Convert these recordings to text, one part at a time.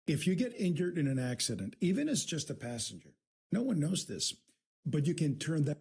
If you get injured in an accident, even as just a passenger, no one knows this, but you can turn that.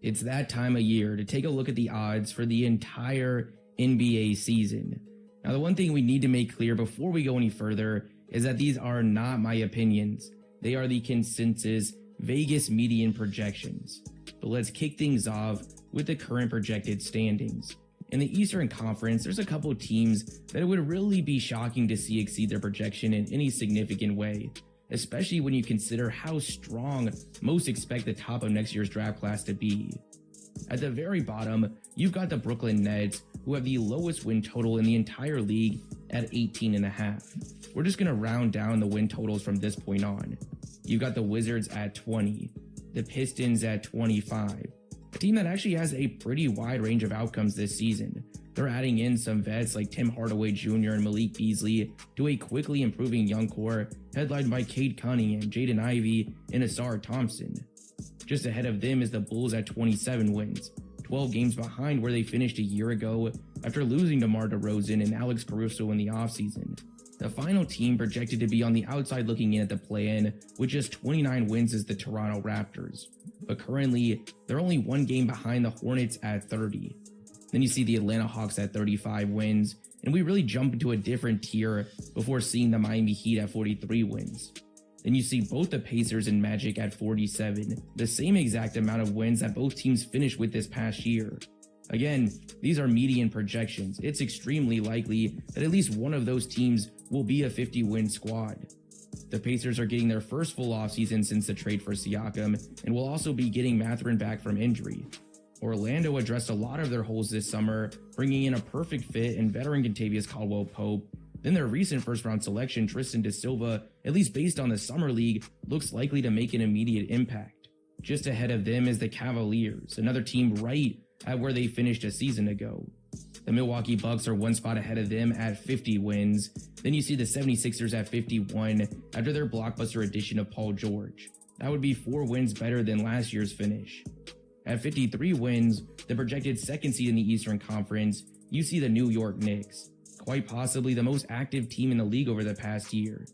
It's that time of year to take a look at the odds for the entire NBA season. Now, the one thing we need to make clear before we go any further is that these are not my opinions. They are the consensus Vegas median projections. But let's kick things off with the current projected standings. In the Eastern Conference, there's a couple teams that it would really be shocking to see exceed their projection in any significant way, especially when you consider how strong most expect the top of next year's draft class to be. At the very bottom, you've got the Brooklyn Nets, who have the lowest win total in the entire league at 18.5. We're just going to round down the win totals from this point on. You've got the Wizards at 20, the Pistons at 25, a team that actually has a pretty wide range of outcomes this season. They're adding in some vets like Tim Hardaway Jr. and Malik Beasley to a quickly improving young core headlined by Cade Cunningham, Jaden Ivey, and Asar Thompson. Just ahead of them is the Bulls at 27 wins, 12 games behind where they finished a year ago after losing to DeMar DeRozan and Alex Caruso in the offseason. The final team projected to be on the outside looking in at the play-in with just 29 wins is the Toronto Raptors, but currently they're only one game behind the Hornets at 30. Then you see the Atlanta Hawks at 35 wins, and we really jump into a different tier before seeing the Miami Heat at 43 wins. Then you see both the Pacers and Magic at 47, the same exact amount of wins that both teams finished with this past year. Again, these are median projections. It's extremely likely that at least one of those teams will be a 50-win squad. The Pacers are getting their first full offseason since the trade for Siakam and will also be getting Mathurin back from injury. Orlando addressed a lot of their holes this summer, bringing in a perfect fit in veteran Kentavious Caldwell-Pope. Then their recent first-round selection, Tristan da Silva, at least based on the Summer League, looks likely to make an immediate impact. Just ahead of them is the Cavaliers, another team right at where they finished a season ago. The Milwaukee Bucks are one spot ahead of them at 50 wins. Then you see the 76ers at 51 after their blockbuster addition of Paul George. That would be 4 wins better than last year's finish. At 53 wins, the projected second seed in the Eastern Conference, you see the New York Knicks, quite possibly the most active team in the league over the past year.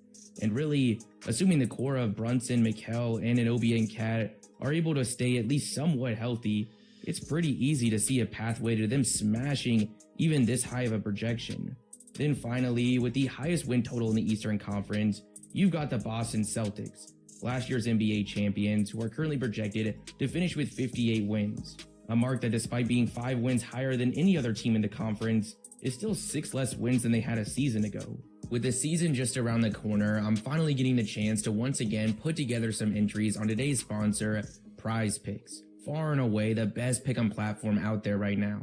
And really, assuming the core of Brunson, Mikal, Anunoby, and Cat are able to stay at least somewhat healthy, it's pretty easy to see a pathway to them smashing even this high of a projection. Then finally, with the highest win total in the Eastern Conference, you've got the Boston Celtics, last year's NBA champions, who are currently projected to finish with 58 wins, a mark that despite being 5 wins higher than any other team in the conference, is still 6 less wins than they had a season ago. With the season just around the corner, I'm finally getting the chance to once again put together some entries on today's sponsor, Prize Picks. Far and away the best pick'em platform out there right now.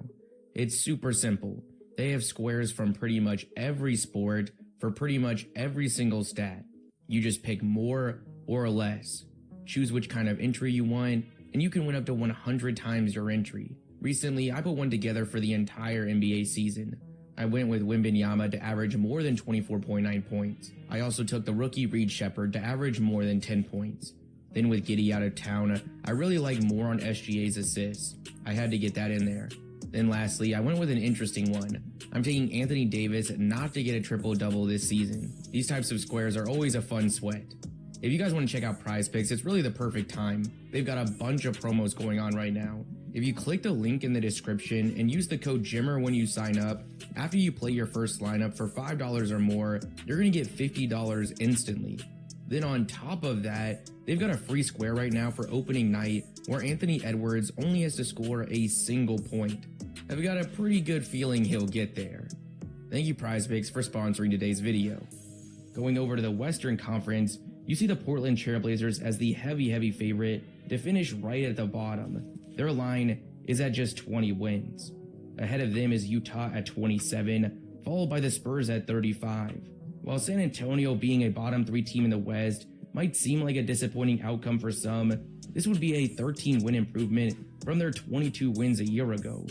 It's super simple. They have squares from pretty much every sport for pretty much every single stat. You just pick more or less. Choose which kind of entry you want, and you can win up to 100 times your entry. Recently, I put one together for the entire NBA season. I went with Wembanyama to average more than 24.9 points. I also took the rookie Reed Shepherd to average more than 10 points. Then with Giddey out of town, I really like more on SGA's assists. I had to get that in there. Then lastly, I went with an interesting one. I'm taking Anthony Davis not to get a triple-double this season. These types of squares are always a fun sweat. If you guys want to check out Prize Picks, it's really the perfect time. They've got a bunch of promos going on right now. If you click the link in the description and use the code JIMMER when you sign up, after you play your first lineup for $5 or more, you're going to get $50 instantly. Then on top of that, they've got a free square right now for opening night where Anthony Edwards only has to score a single point. I've got a pretty good feeling he'll get there. Thank you Prize Picks for sponsoring today's video. Going over to the Western Conference, you see the Portland Trailblazers as the heavy favorite to finish right at the bottom. Their line is at just 20 wins. Ahead of them is Utah at 27, followed by the Spurs at 35. While San Antonio being a bottom 3 team in the West might seem like a disappointing outcome for some, this would be a 13-win improvement from their 22 wins a year ago.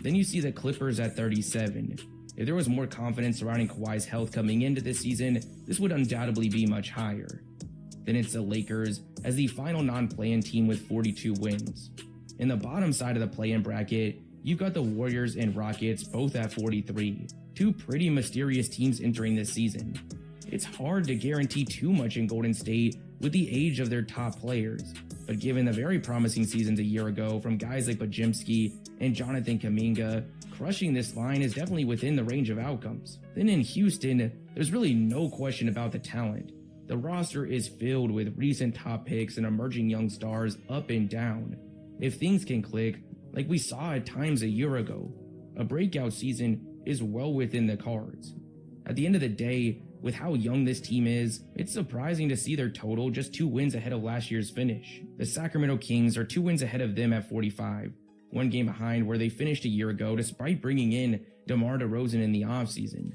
Then you see the Clippers at 37. If there was more confidence surrounding Kawhi's health coming into this season, this would undoubtedly be much higher. Then it's the Lakers as the final non-play-in team with 42 wins. In the bottom side of the play-in bracket, you've got the Warriors and Rockets both at 43, 2 pretty mysterious teams entering this season. It's hard to guarantee too much in Golden State with the age of their top players, but given the very promising seasons a year ago from guys like Podziemski and Jonathan Kuminga, crushing this line is definitely within the range of outcomes. Then in Houston, there's really no question about the talent. The roster is filled with recent top picks and emerging young stars up and down. If things can click, like we saw at times a year ago, a breakout season is well within the cards. At the end of the day, with how young this team is, it's surprising to see their total just 2 wins ahead of last year's finish. The Sacramento Kings are 2 wins ahead of them at 45, 1 game behind where they finished a year ago despite bringing in DeMar DeRozan in the offseason.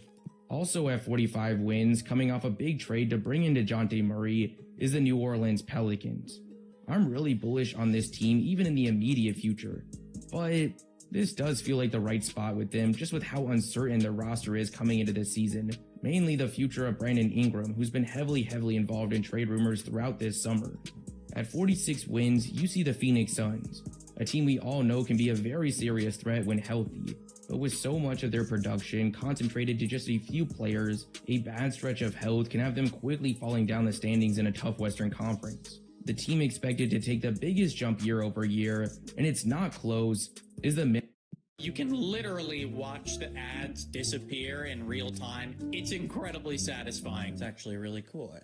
Also at 45 wins, coming off a big trade to bring in DeJounte Murray, is the New Orleans Pelicans. I'm really bullish on this team even in the immediate future, but this does feel like the right spot with them just with how uncertain their roster is coming into this season. Mainly the future of Brandon Ingram, who's been heavily involved in trade rumors throughout this summer. At 46 wins, you see the Phoenix Suns, a team we all know can be a very serious threat when healthy, but with so much of their production concentrated to just a few players, a bad stretch of health can have them quickly falling down the standings in a tough Western Conference. The team expected to take the biggest jump year over year, and it's not close, is the You can literally watch the ads disappear in real time. It's incredibly satisfying. It's actually really cool.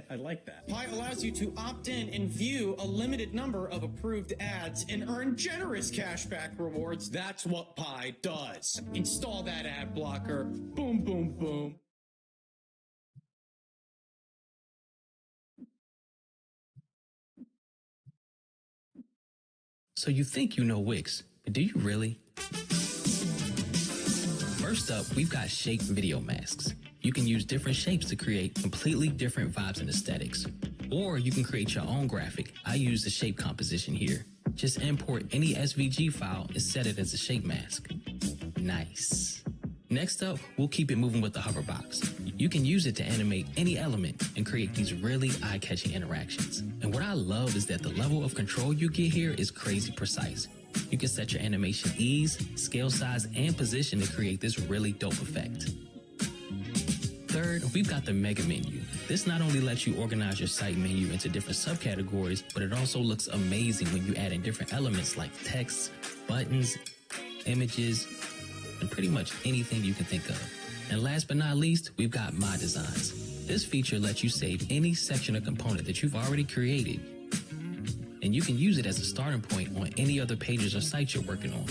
I like that. Pi allows you to opt in and view a limited number of approved ads and earn generous cashback rewards. That's what Pi does. Install that ad blocker. Boom, boom, boom. So you think you know Wix, but do you really? First up, we've got shape video masks. You can use different shapes to create completely different vibes and aesthetics. Or you can create your own graphic. I use the shape composition here. Just import any SVG file and set it as a shape mask. Nice. Next up, we'll keep it moving with the hoverbox. You can use it to animate any element and create these really eye-catching interactions. And what I love is that the level of control you get here is crazy precise. You can set your animation ease, scale size, and position to create this really dope effect. Third, we've got the mega menu. This not only lets you organize your site menu into different subcategories, but it also looks amazing when you add in different elements like text, buttons, images, and pretty much anything you can think of. And last but not least, we've got My Designs. This feature lets you save any section or component that you've already created, and you can use it as a starting point on any other pages or sites you're working on.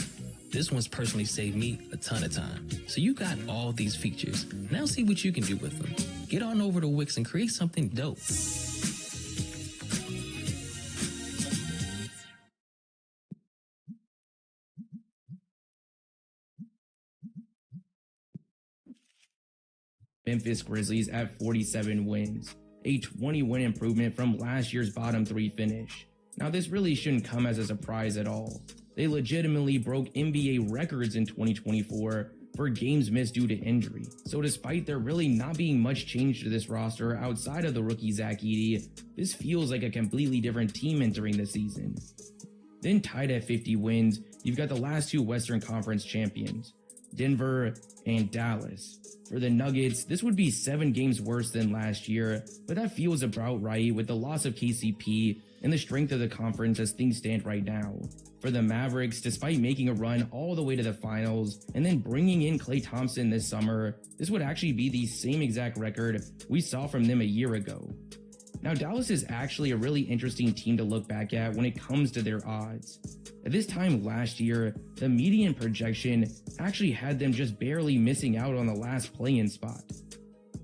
This one's personally saved me a ton of time. So you got all these features. Now see what you can do with them. Get on over to Wix and create something dope. Memphis Grizzlies at 47 wins, a 20-win improvement from last year's bottom 3 finish. Now this really shouldn't come as a surprise at all. They legitimately broke NBA records in 2024 for games missed due to injury. So despite there really not being much change to this roster outside of the rookie Zach Edey, this feels like a completely different team entering the season. Then tied at 50 wins, you've got the last 2 Western Conference champions, Denver and Dallas. For the Nuggets, this would be 7 games worse than last year, but that feels about right with the loss of KCP and the strength of the conference as things stand right now. For the Mavericks, despite making a run all the way to the finals and then bringing in Klay Thompson this summer, this would actually be the same exact record we saw from them a year ago. Now, Dallas is actually a really interesting team to look back at when it comes to their odds. At this time last year, the median projection actually had them just barely missing out on the last play-in spot.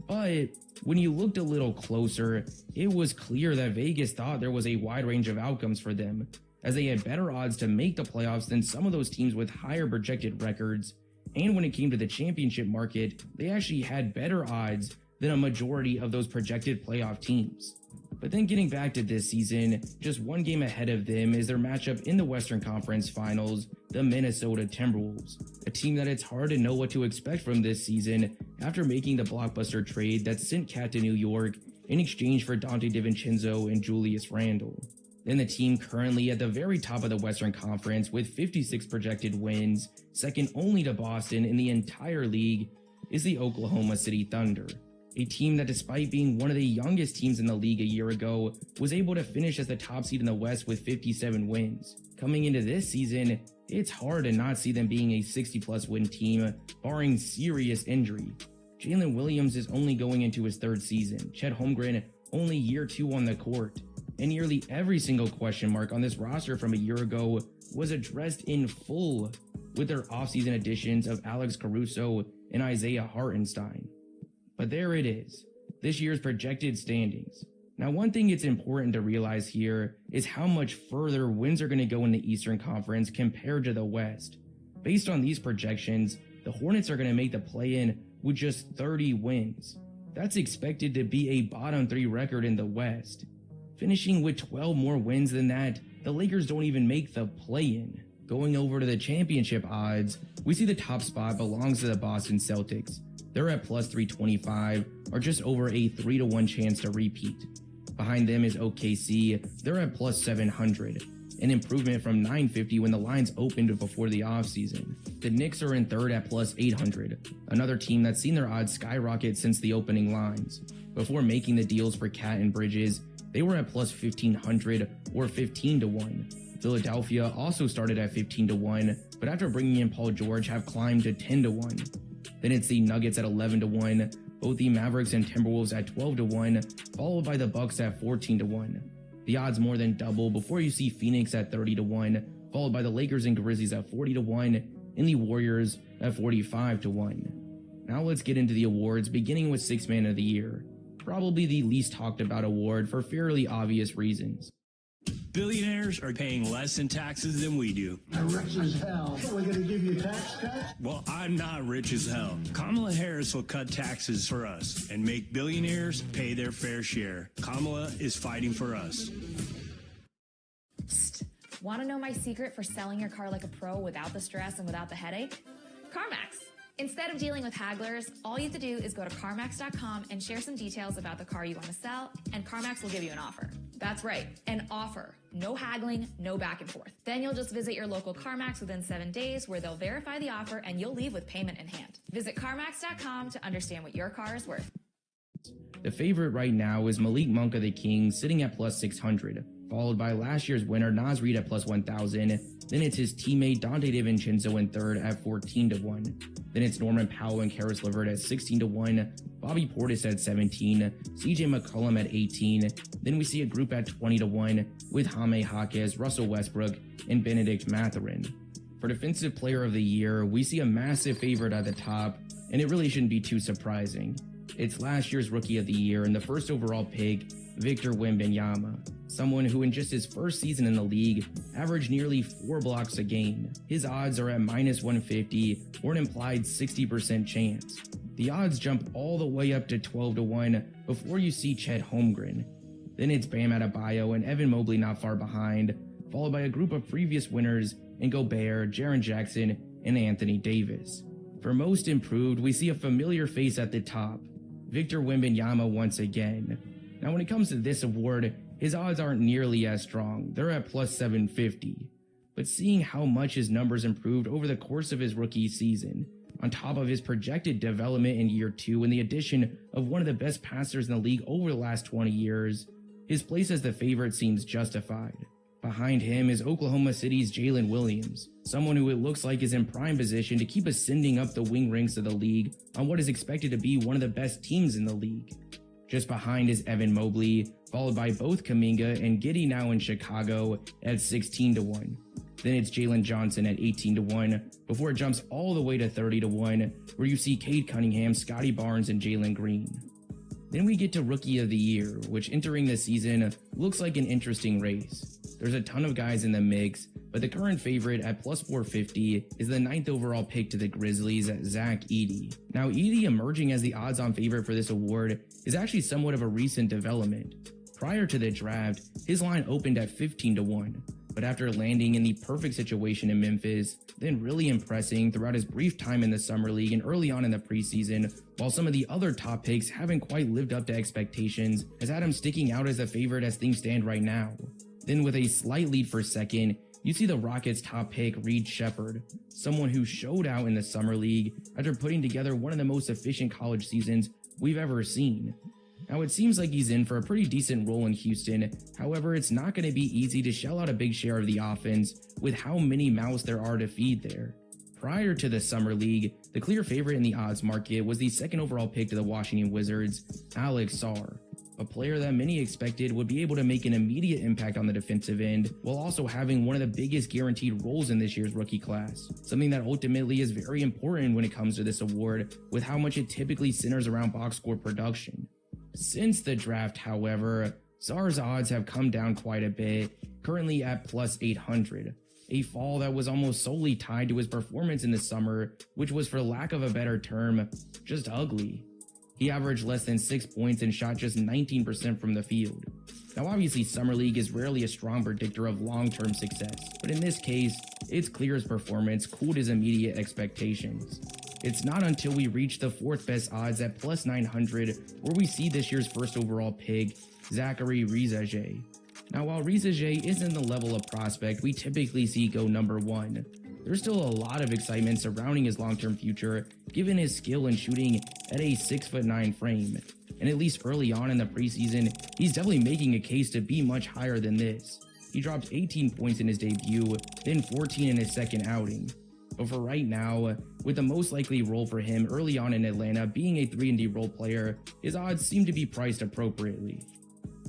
But when you looked a little closer, it was clear that Vegas thought there was a wide range of outcomes for them, as they had better odds to make the playoffs than some of those teams with higher projected records, and when it came to the championship market, they actually had better odds than a majority of those projected playoff teams. But then getting back to this season, just 1 game ahead of them is their matchup in the Western Conference Finals, the Minnesota Timberwolves, a team that it's hard to know what to expect from this season after making the blockbuster trade that sent Cat to New York in exchange for Dante DiVincenzo and Julius Randle. Then the team currently at the very top of the Western Conference with 56 projected wins, second only to Boston in the entire league, is the Oklahoma City Thunder. a team that, despite being one of the youngest teams in the league a year ago, was able to finish as the top seed in the West with 57 wins. Coming into this season, it's hard to not see them being a 60-plus win team, barring serious injury. Jalen Williams is only going into his third season, Chet Holmgren only year 2 on the court, and nearly every single question mark on this roster from a year ago was addressed in full with their offseason additions of Alex Caruso and Isaiah Hartenstein. But there it is, this year's projected standings. Now, one thing it's important to realize here is how much further wins are going to go in the Eastern Conference compared to the West. Based on these projections, the Hornets are going to make the play-in with just 30 wins. That's expected to be a bottom 3 record in the West. Finishing with 12 more wins than that, the Lakers don't even make the play-in. Going over to the championship odds, we see the top spot belongs to the Boston Celtics. They're at plus 325, or just over a 3-1 chance to repeat. Behind them is OKC, they're at plus 700, an improvement from 950 when the lines opened before the offseason. The Knicks are in third at plus 800, another team that's seen their odds skyrocket since the opening lines. Before making the deals for Cat and Bridges, they were at plus 1500 or 15-1. Philadelphia also started at 15-1, but after bringing in Paul George have climbed to 10-1. Then it's the Nuggets at 11-1, both the Mavericks and Timberwolves at 12-1, followed by the Bucks at 14-1. The odds more than double before you see Phoenix at 30-1, followed by the Lakers and Grizzlies at 40-1, and the Warriors at 45-1. Now let's get into the awards, beginning with Sixth Man of the Year. Probably the least talked about award for fairly obvious reasons. Billionaires are paying less in taxes than we do. I'm rich as hell. We're going to give you tax cuts? Well, I'm not rich as hell. Kamala Harris will cut taxes for us and make billionaires pay their fair share. Kamala is fighting for us. Psst. Want to know my secret for selling your car like a pro without the stress and without the headache? CarMax. Instead of dealing with hagglers, all you have to do is go to CarMax.com and share some details about the car you want to sell, and CarMax will give you an offer. That's right, an offer. No haggling, no back and forth. Then you'll just visit your local CarMax within 7 days where they'll verify the offer and you'll leave with payment in hand. Visit CarMax.com to understand what your car is worth. The favorite right now is Malik Monk of the Kings sitting at plus 600, followed by last year's winner Naz Reid at plus 1,000. Then it's his teammate Dante DiVincenzo in third at 14-1. Then it's Norman Powell and Karis LeVert at 16-1, Bobby Portis at 17, CJ McCollum at 18. Then we see a group at 20-1 with Jaime Jaquez, Russell Westbrook, and Benedict Mathurin. For Defensive Player of the Year, we see a massive favorite at the top, and it really shouldn't be too surprising. It's last year's Rookie of the Year and the first overall pick, Victor Wembanyama, someone who in just his first season in the league averaged nearly 4 blocks a game. His odds are at minus 150 or an implied 60% chance. The odds jump all the way up to 12-1 before you see Chet Holmgren. Then it's Bam Adebayo and Evan Mobley not far behind, followed by a group of previous winners in Gobert, Jaren Jackson, and Anthony Davis. For Most Improved, we see a familiar face at the top, Victor Wembanyama once again. Now when it comes to this award, his odds aren't nearly as strong. They're at plus 750. But seeing how much his numbers improved over the course of his rookie season, on top of his projected development in year 2 and the addition of one of the best passers in the league over the last 20 years, his place as the favorite seems justified. Behind him is Oklahoma City's Jalen Williams, someone who it looks like is in prime position to keep ascending up the wing ranks of the league on what is expected to be one of the best teams in the league. Just behind is Evan Mobley, followed by both Kuminga and Giddey now in Chicago at 16-1. Then it's Jalen Johnson at 18-1, before it jumps all the way to 30-1, where you see Cade Cunningham, Scotty Barnes, and Jalen Green. Then we get to Rookie of the Year, which entering the season looks like an interesting race. There's a ton of guys in the mix, but the current favorite at plus 450 is the 9th overall pick to the Grizzlies, Zach Edey. Now, Edey emerging as the odds-on favorite for this award is actually somewhat of a recent development. Prior to the draft, his line opened at 15-1, but after landing in the perfect situation in Memphis, then really impressing throughout his brief time in the Summer League and early on in the preseason, while some of the other top picks haven't quite lived up to expectations, has had him sticking out as a favorite as things stand right now. Then with a slight lead for second, you see the Rockets' top pick, Reed Shepherd, someone who showed out in the Summer League after putting together one of the most efficient college seasons we've ever seen. Now, it seems like he's in for a pretty decent role in Houston. However, it's not going to be easy to shell out a big share of the offense with how many mouths there are to feed there. Prior to the Summer League, the clear favorite in the odds market was the second overall pick to the Washington Wizards, Alex Sarr, a player that many expected would be able to make an immediate impact on the defensive end while also having one of the biggest guaranteed roles in this year's rookie class, something that ultimately is very important when it comes to this award with how much it typically centers around box score production. Since the draft, however, Sarr's odds have come down quite a bit, currently at plus 800, a fall that was almost solely tied to his performance in the summer, which was, for lack of a better term, just ugly. He averaged less than 6 points and shot just 19% from the field. Now obviously Summer League is rarely a strong predictor of long-term success, but in this case, it's clear his performance cooled his immediate expectations. It's not until we reach the fourth best odds at plus 900 where we see this year's first overall pick, Zachary Rizaje. Now while Rizaje isn't the level of prospect we typically see go number one, there's still a lot of excitement surrounding his long-term future given his skill in shooting at a 6'9" frame. And at least early on in the preseason, he's definitely making a case to be much higher than this. He dropped 18 points in his debut, then 14 in his second outing. But for right now, with the most likely role for him early on in Atlanta being a 3-and-D role player, his odds seem to be priced appropriately.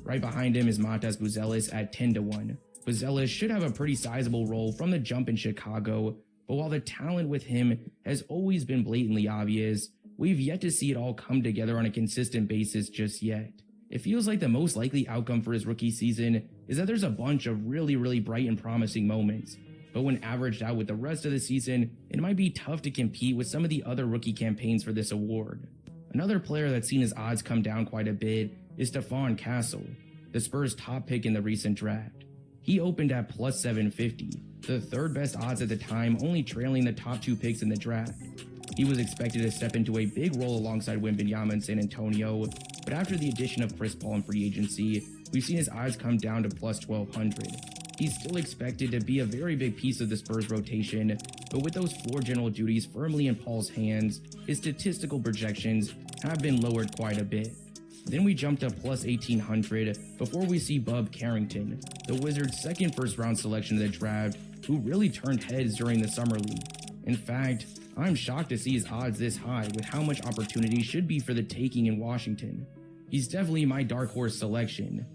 Right behind him is Matas Buzelis at 10-1. Buzelis should have a pretty sizable role from the jump in Chicago, but while the talent with him has always been blatantly obvious, we've yet to see it all come together on a consistent basis just yet. It feels like the most likely outcome for his rookie season is that there's a bunch of really bright and promising moments, but when averaged out with the rest of the season, it might be tough to compete with some of the other rookie campaigns for this award. Another player that's seen his odds come down quite a bit is Stephon Castle, the Spurs' top pick in the recent draft. He opened at plus 750, the third best odds at the time, only trailing the top two picks in the draft. He was expected to step into a big role alongside Wembanyama in San Antonio, but after the addition of Chris Paul in free agency, we've seen his odds come down to plus 1200. He's still expected to be a very big piece of the Spurs rotation, but with those floor general duties firmly in Paul's hands, his statistical projections have been lowered quite a bit. Then we jump to plus 1800 before we see Bub Carrington, the Wizards' second first-round selection of the draft, who really turned heads during the Summer League. In fact, I'm shocked to see his odds this high with how much opportunity should be for the taking in Washington. He's definitely my dark horse selection.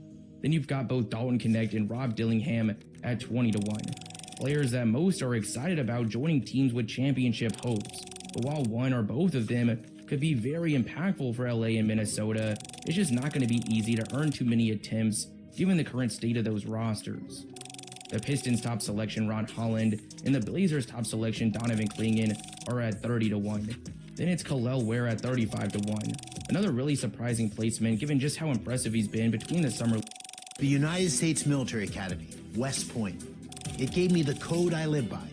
Then you've got both Dalton Knecht and Rob Dillingham at 20-1, players that most are excited about joining teams with championship hopes. But while one or both of them could be very impactful for LA and Minnesota, it's just not going to be easy to earn too many attempts given the current state of those rosters. The Pistons' top selection, Ron Holland, and the Blazers' top selection, Donovan Clingan, are at 30-1. Then it's Kel'el Ware at 35-1. Another really surprising placement given just how impressive he's been between the summer. The United States Military Academy, West Point. It gave me the code I live by.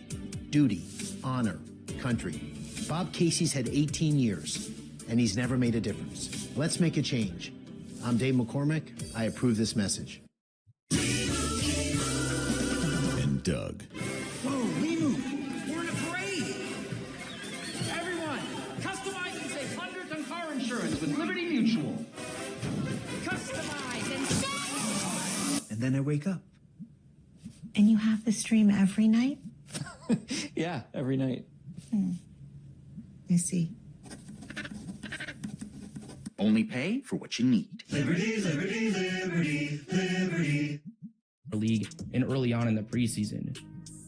Duty, honor, country. Bob Casey's had 18 years, and he's never made a difference. Let's make a change. I'm Dave McCormick. I approve this message. And Doug. Whoa, we move. We're in a parade. Everyone, customize and save hundreds on car insurance with Liberty Mutual. Customize and save. And then I wake up. And you have the stream every night? Yeah, every night. I see. Only pay for what you need. Liberty, liberty, liberty, liberty. League and early on in the preseason.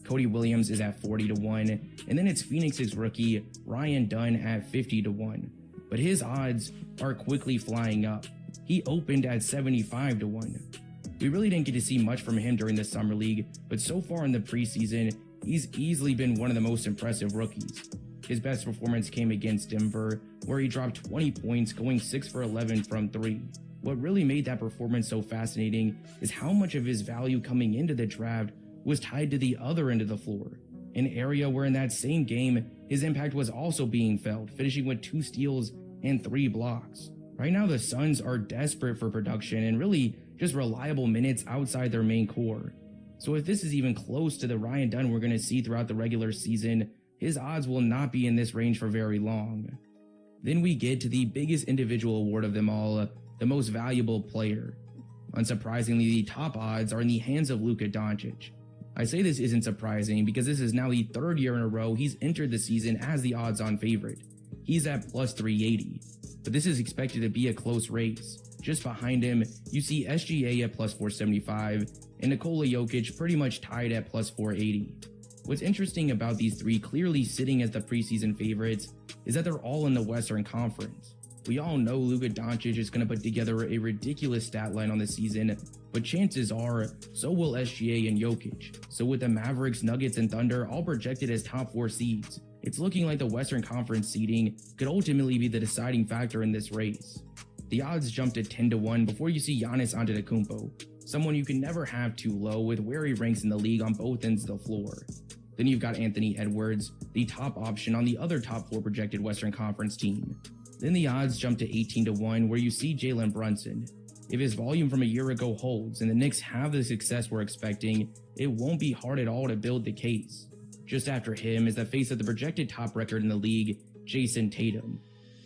Cody Williams is at 40-1, and then it's Phoenix's rookie Ryan Dunn at 50-1. But his odds are quickly flying up. He opened at 75-1. We really didn't get to see much from him during the Summer League, but so far in the preseason, he's easily been one of the most impressive rookies. His best performance came against Denver, where he dropped 20 points, going 6 for 11 from 3. What really made that performance so fascinating is how much of his value coming into the draft was tied to the other end of the floor, an area where in that same game, his impact was also being felt, finishing with 2 steals and 3 blocks. Right now, the Suns are desperate for production and really just reliable minutes outside their main core. So if this is even close to the Ryan Dunn we're going to see throughout the regular season, his odds will not be in this range for very long. Then we get to the biggest individual award of them all, the most valuable player. Unsurprisingly, the top odds are in the hands of Luka Doncic. I say this isn't surprising because this is now the third year in a row he's entered the season as the odds-on favorite. He's at plus 380, but this is expected to be a close race. Just behind him, you see SGA at plus 475 and Nikola Jokic pretty much tied at plus 480. What's interesting about these three clearly sitting as the preseason favorites is that they're all in the Western Conference. We all know Luka Doncic is going to put together a ridiculous stat line on the season, but chances are, so will SGA and Jokic. So with the Mavericks, Nuggets, and Thunder all projected as top 4 seeds, it's looking like the Western Conference seeding could ultimately be the deciding factor in this race. The odds jump to 10-1 before you see Giannis Antetokounmpo, someone you can never have too low with where he ranks in the league on both ends of the floor. Then you've got Anthony Edwards, the top option on the other top 4 projected Western Conference team. Then the odds jump to 18-1 where you see Jalen Brunson. If his volume from a year ago holds and the Knicks have the success we're expecting, it won't be hard at all to build the case. Just after him is the face of the projected top record in the league, Jason Tatum.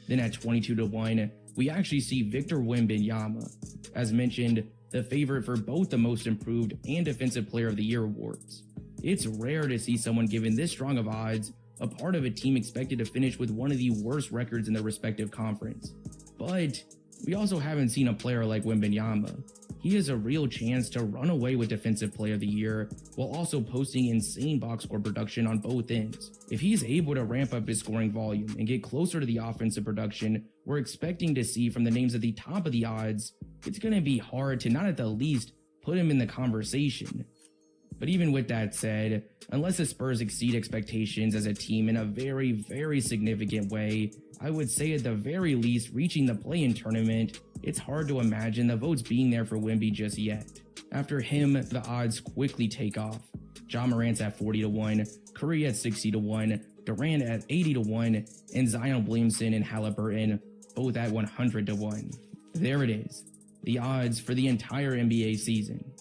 Then at 22-1, we actually see Victor Wembanyama. As mentioned, the favorite for both the Most Improved and Defensive Player of the Year awards. It's rare to see someone given this strong of odds a part of a team expected to finish with one of the worst records in their respective conference. But we also haven't seen a player like Wembanyama. He has a real chance to run away with Defensive Player of the Year while also posting insane box score production on both ends. If he's able to ramp up his scoring volume and get closer to the offensive production we're expecting to see from the names at the top of the odds, it's going to be hard to not at the least put him in the conversation. But even with that said, unless the Spurs exceed expectations as a team in a very, very significant way, I would say at the very least reaching the play-in tournament, it's hard to imagine the votes being there for Wemby just yet. After him, the odds quickly take off. Ja Morant's at 40-1, Curry at 60-1, Durant at 80-1, and Zion Williamson and Halliburton both at 100-1. There it is, the odds for the entire NBA season.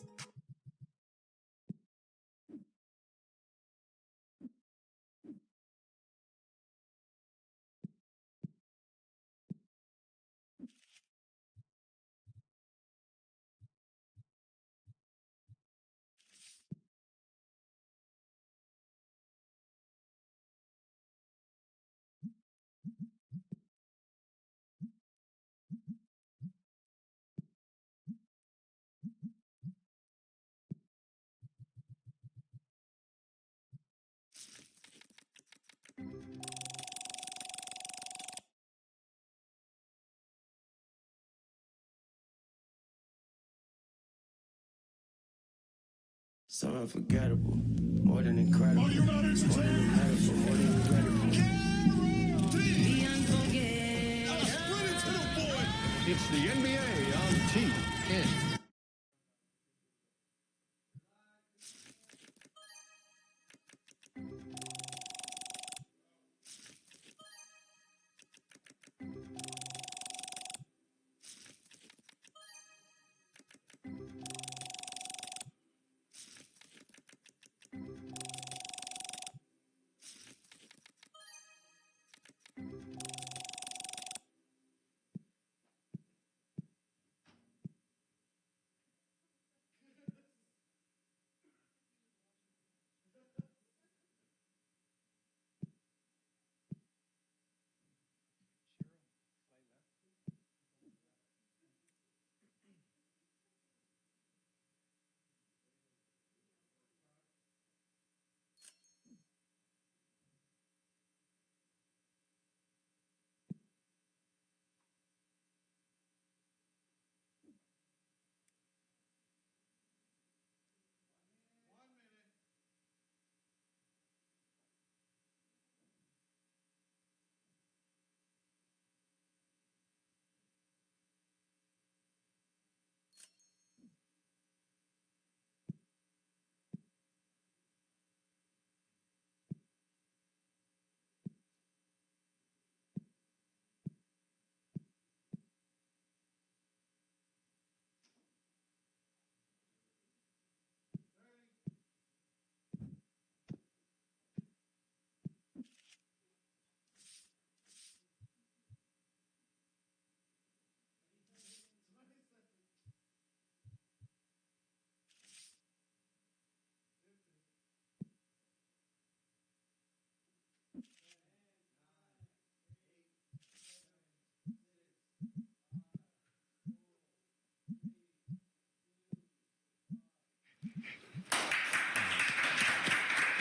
So unforgettable, more than incredible. Are you not entertained? More than incredible. The unforgettable. Run into the board. It's the NBA on TNT.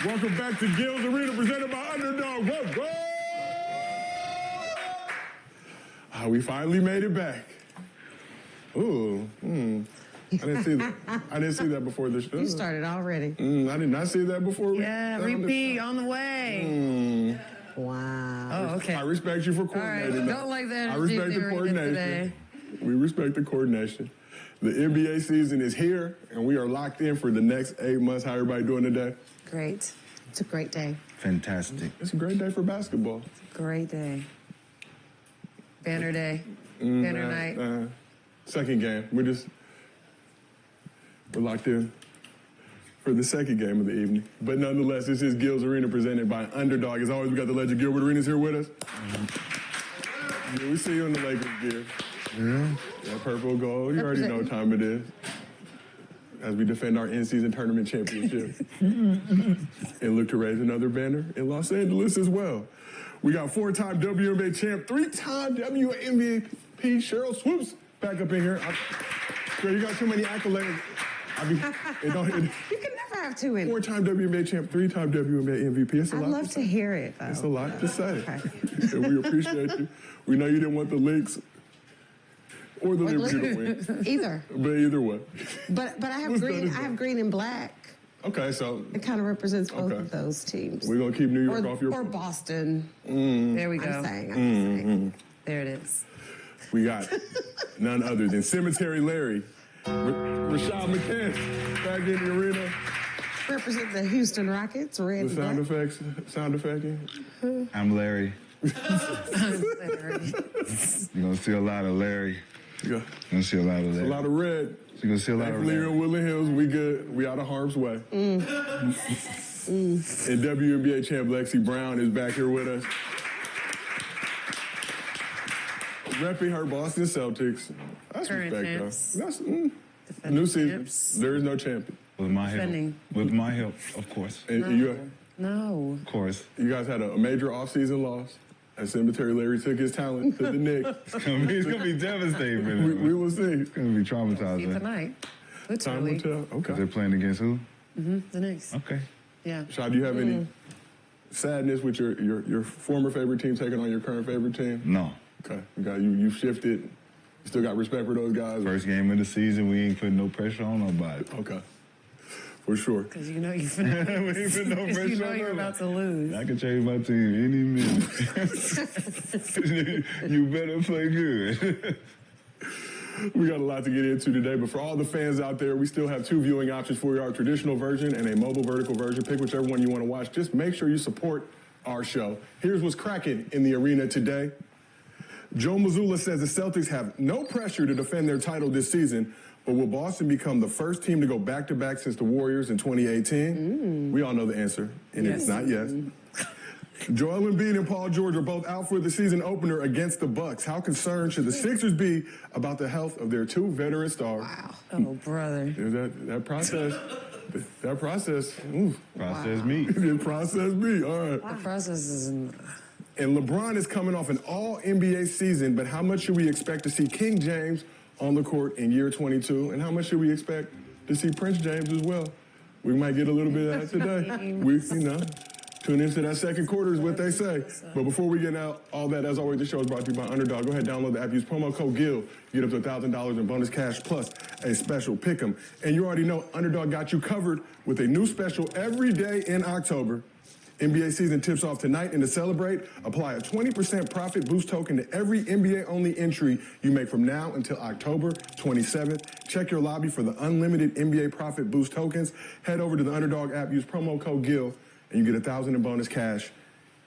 Welcome back to Gil's Arena, presented by Underdog. Whoa, whoa! We finally made it back. Ooh, I didn't see that. I didn't see that before this show. You started already. I did not see that before. Yeah, repeat on the way. Wow. Oh, okay. I respect you for coordinating. All right. Don't like that. I respect the coordination. Today. We respect the coordination. The NBA season is here, and we are locked in for the next 8 months. How everybody doing today? Great. It's a great day. Fantastic. It's a great day for basketball. It's a great day. Banner day. Banner night. Second game. We're locked in for the second game of the evening. But nonetheless, this is Gil's Arena presented by Underdog. As always, we got the legend Gilbert Arenas here with us. Yeah, we see you in the Lakers gear. Yeah. That purple gold. You already know what time it is. As we defend our in-season tournament championship. And look to raise another banner in Los Angeles as well. We got 4-time WNBA champ, 3-time WNBA Cheryl Swoops back up in here. Girl, you got too many accolades. You can never have too many. 4-time WNBA champ, 3-time WNBA MVP. It's a lot. I'd love to hear it, though. It's a lot to say. Okay. And we appreciate you. We know you didn't want the Lynx or the Liberty to win. Either. But either way. But I have green. I have green and black. Okay, so it kind of represents both of those teams. We're gonna keep New York off your. Or Boston. There we go. I'm saying. There it is. We got none other than Cemetery Larry, Rashad McCants, back in the arena. Represent the Houston Rockets. Red the sound effects. Sound effecting. I'm Larry. I'm Larry. You're gonna see a lot of Larry. Yeah. You're gonna see a lot of Larry. A lot of red. You're gonna see a lot of Thankfully, Larry. you're in Woodland Hills. We good. We out of harm's way. And WNBA champ Lexi Brown is back here with us. Repping her Boston Celtics. That's Current respect, champs. though. That's new season. Champs. There is no champion. With my help. Defending. With my help, of course. And No. Of course. You guys had a major offseason loss. And Cemetery Larry took his talent to the Knicks. It's gonna be devastating, man. We will see. It's gonna be See traumatizing. tonight. Time will Literally. tell. Okay. They're playing against who? The Knicks. Okay. Yeah. Shad, do you have any sadness with your former favorite team taking on your current favorite team? No. Okay. You've shifted. You still got respect for those guys? First game of the season, we ain't putting no pressure on nobody. Okay. For sure. Because you know you're about to lose. I can change my team any minute. You better play good. We got a lot to get into today, but for all the fans out there, we still have 2 viewing options for you, our traditional version and a mobile vertical version. Pick whichever one you want to watch. Just make sure you support our show. Here's what's cracking in the arena today. Joe Mazzulla says the Celtics have no pressure to defend their title this season, but will Boston become the first team to go back-to-back since the Warriors in 2018? We all know the answer, and it's not yes. Joel Embiid and Paul George are both out for the season opener against the Bucks. How concerned should the Sixers be about the health of their 2 veteran stars? Wow. Oh, brother. That process. That process. Ooh. Process meat. Process meat. All right. The process is And LeBron is coming off an all-NBA season, but how much should we expect to see King James on the court in year 22? And how much should we expect to see Prince James as well? We might get a little bit of that today. Tune into that second quarter is what they say. But before we get out all that, as always, the show is brought to you by Underdog. Go ahead, download the app, use promo code GIL. Get up to $1,000 in bonus cash plus a special pick'em. And you already know Underdog got you covered with a new special every day in October. NBA season tips off tonight, and to celebrate, apply a 20% profit boost token to every NBA-only entry you make from now until October 27th. Check your lobby for the unlimited NBA profit boost tokens. Head over to the Underdog app, use promo code GIL, and you get $1,000 in bonus cash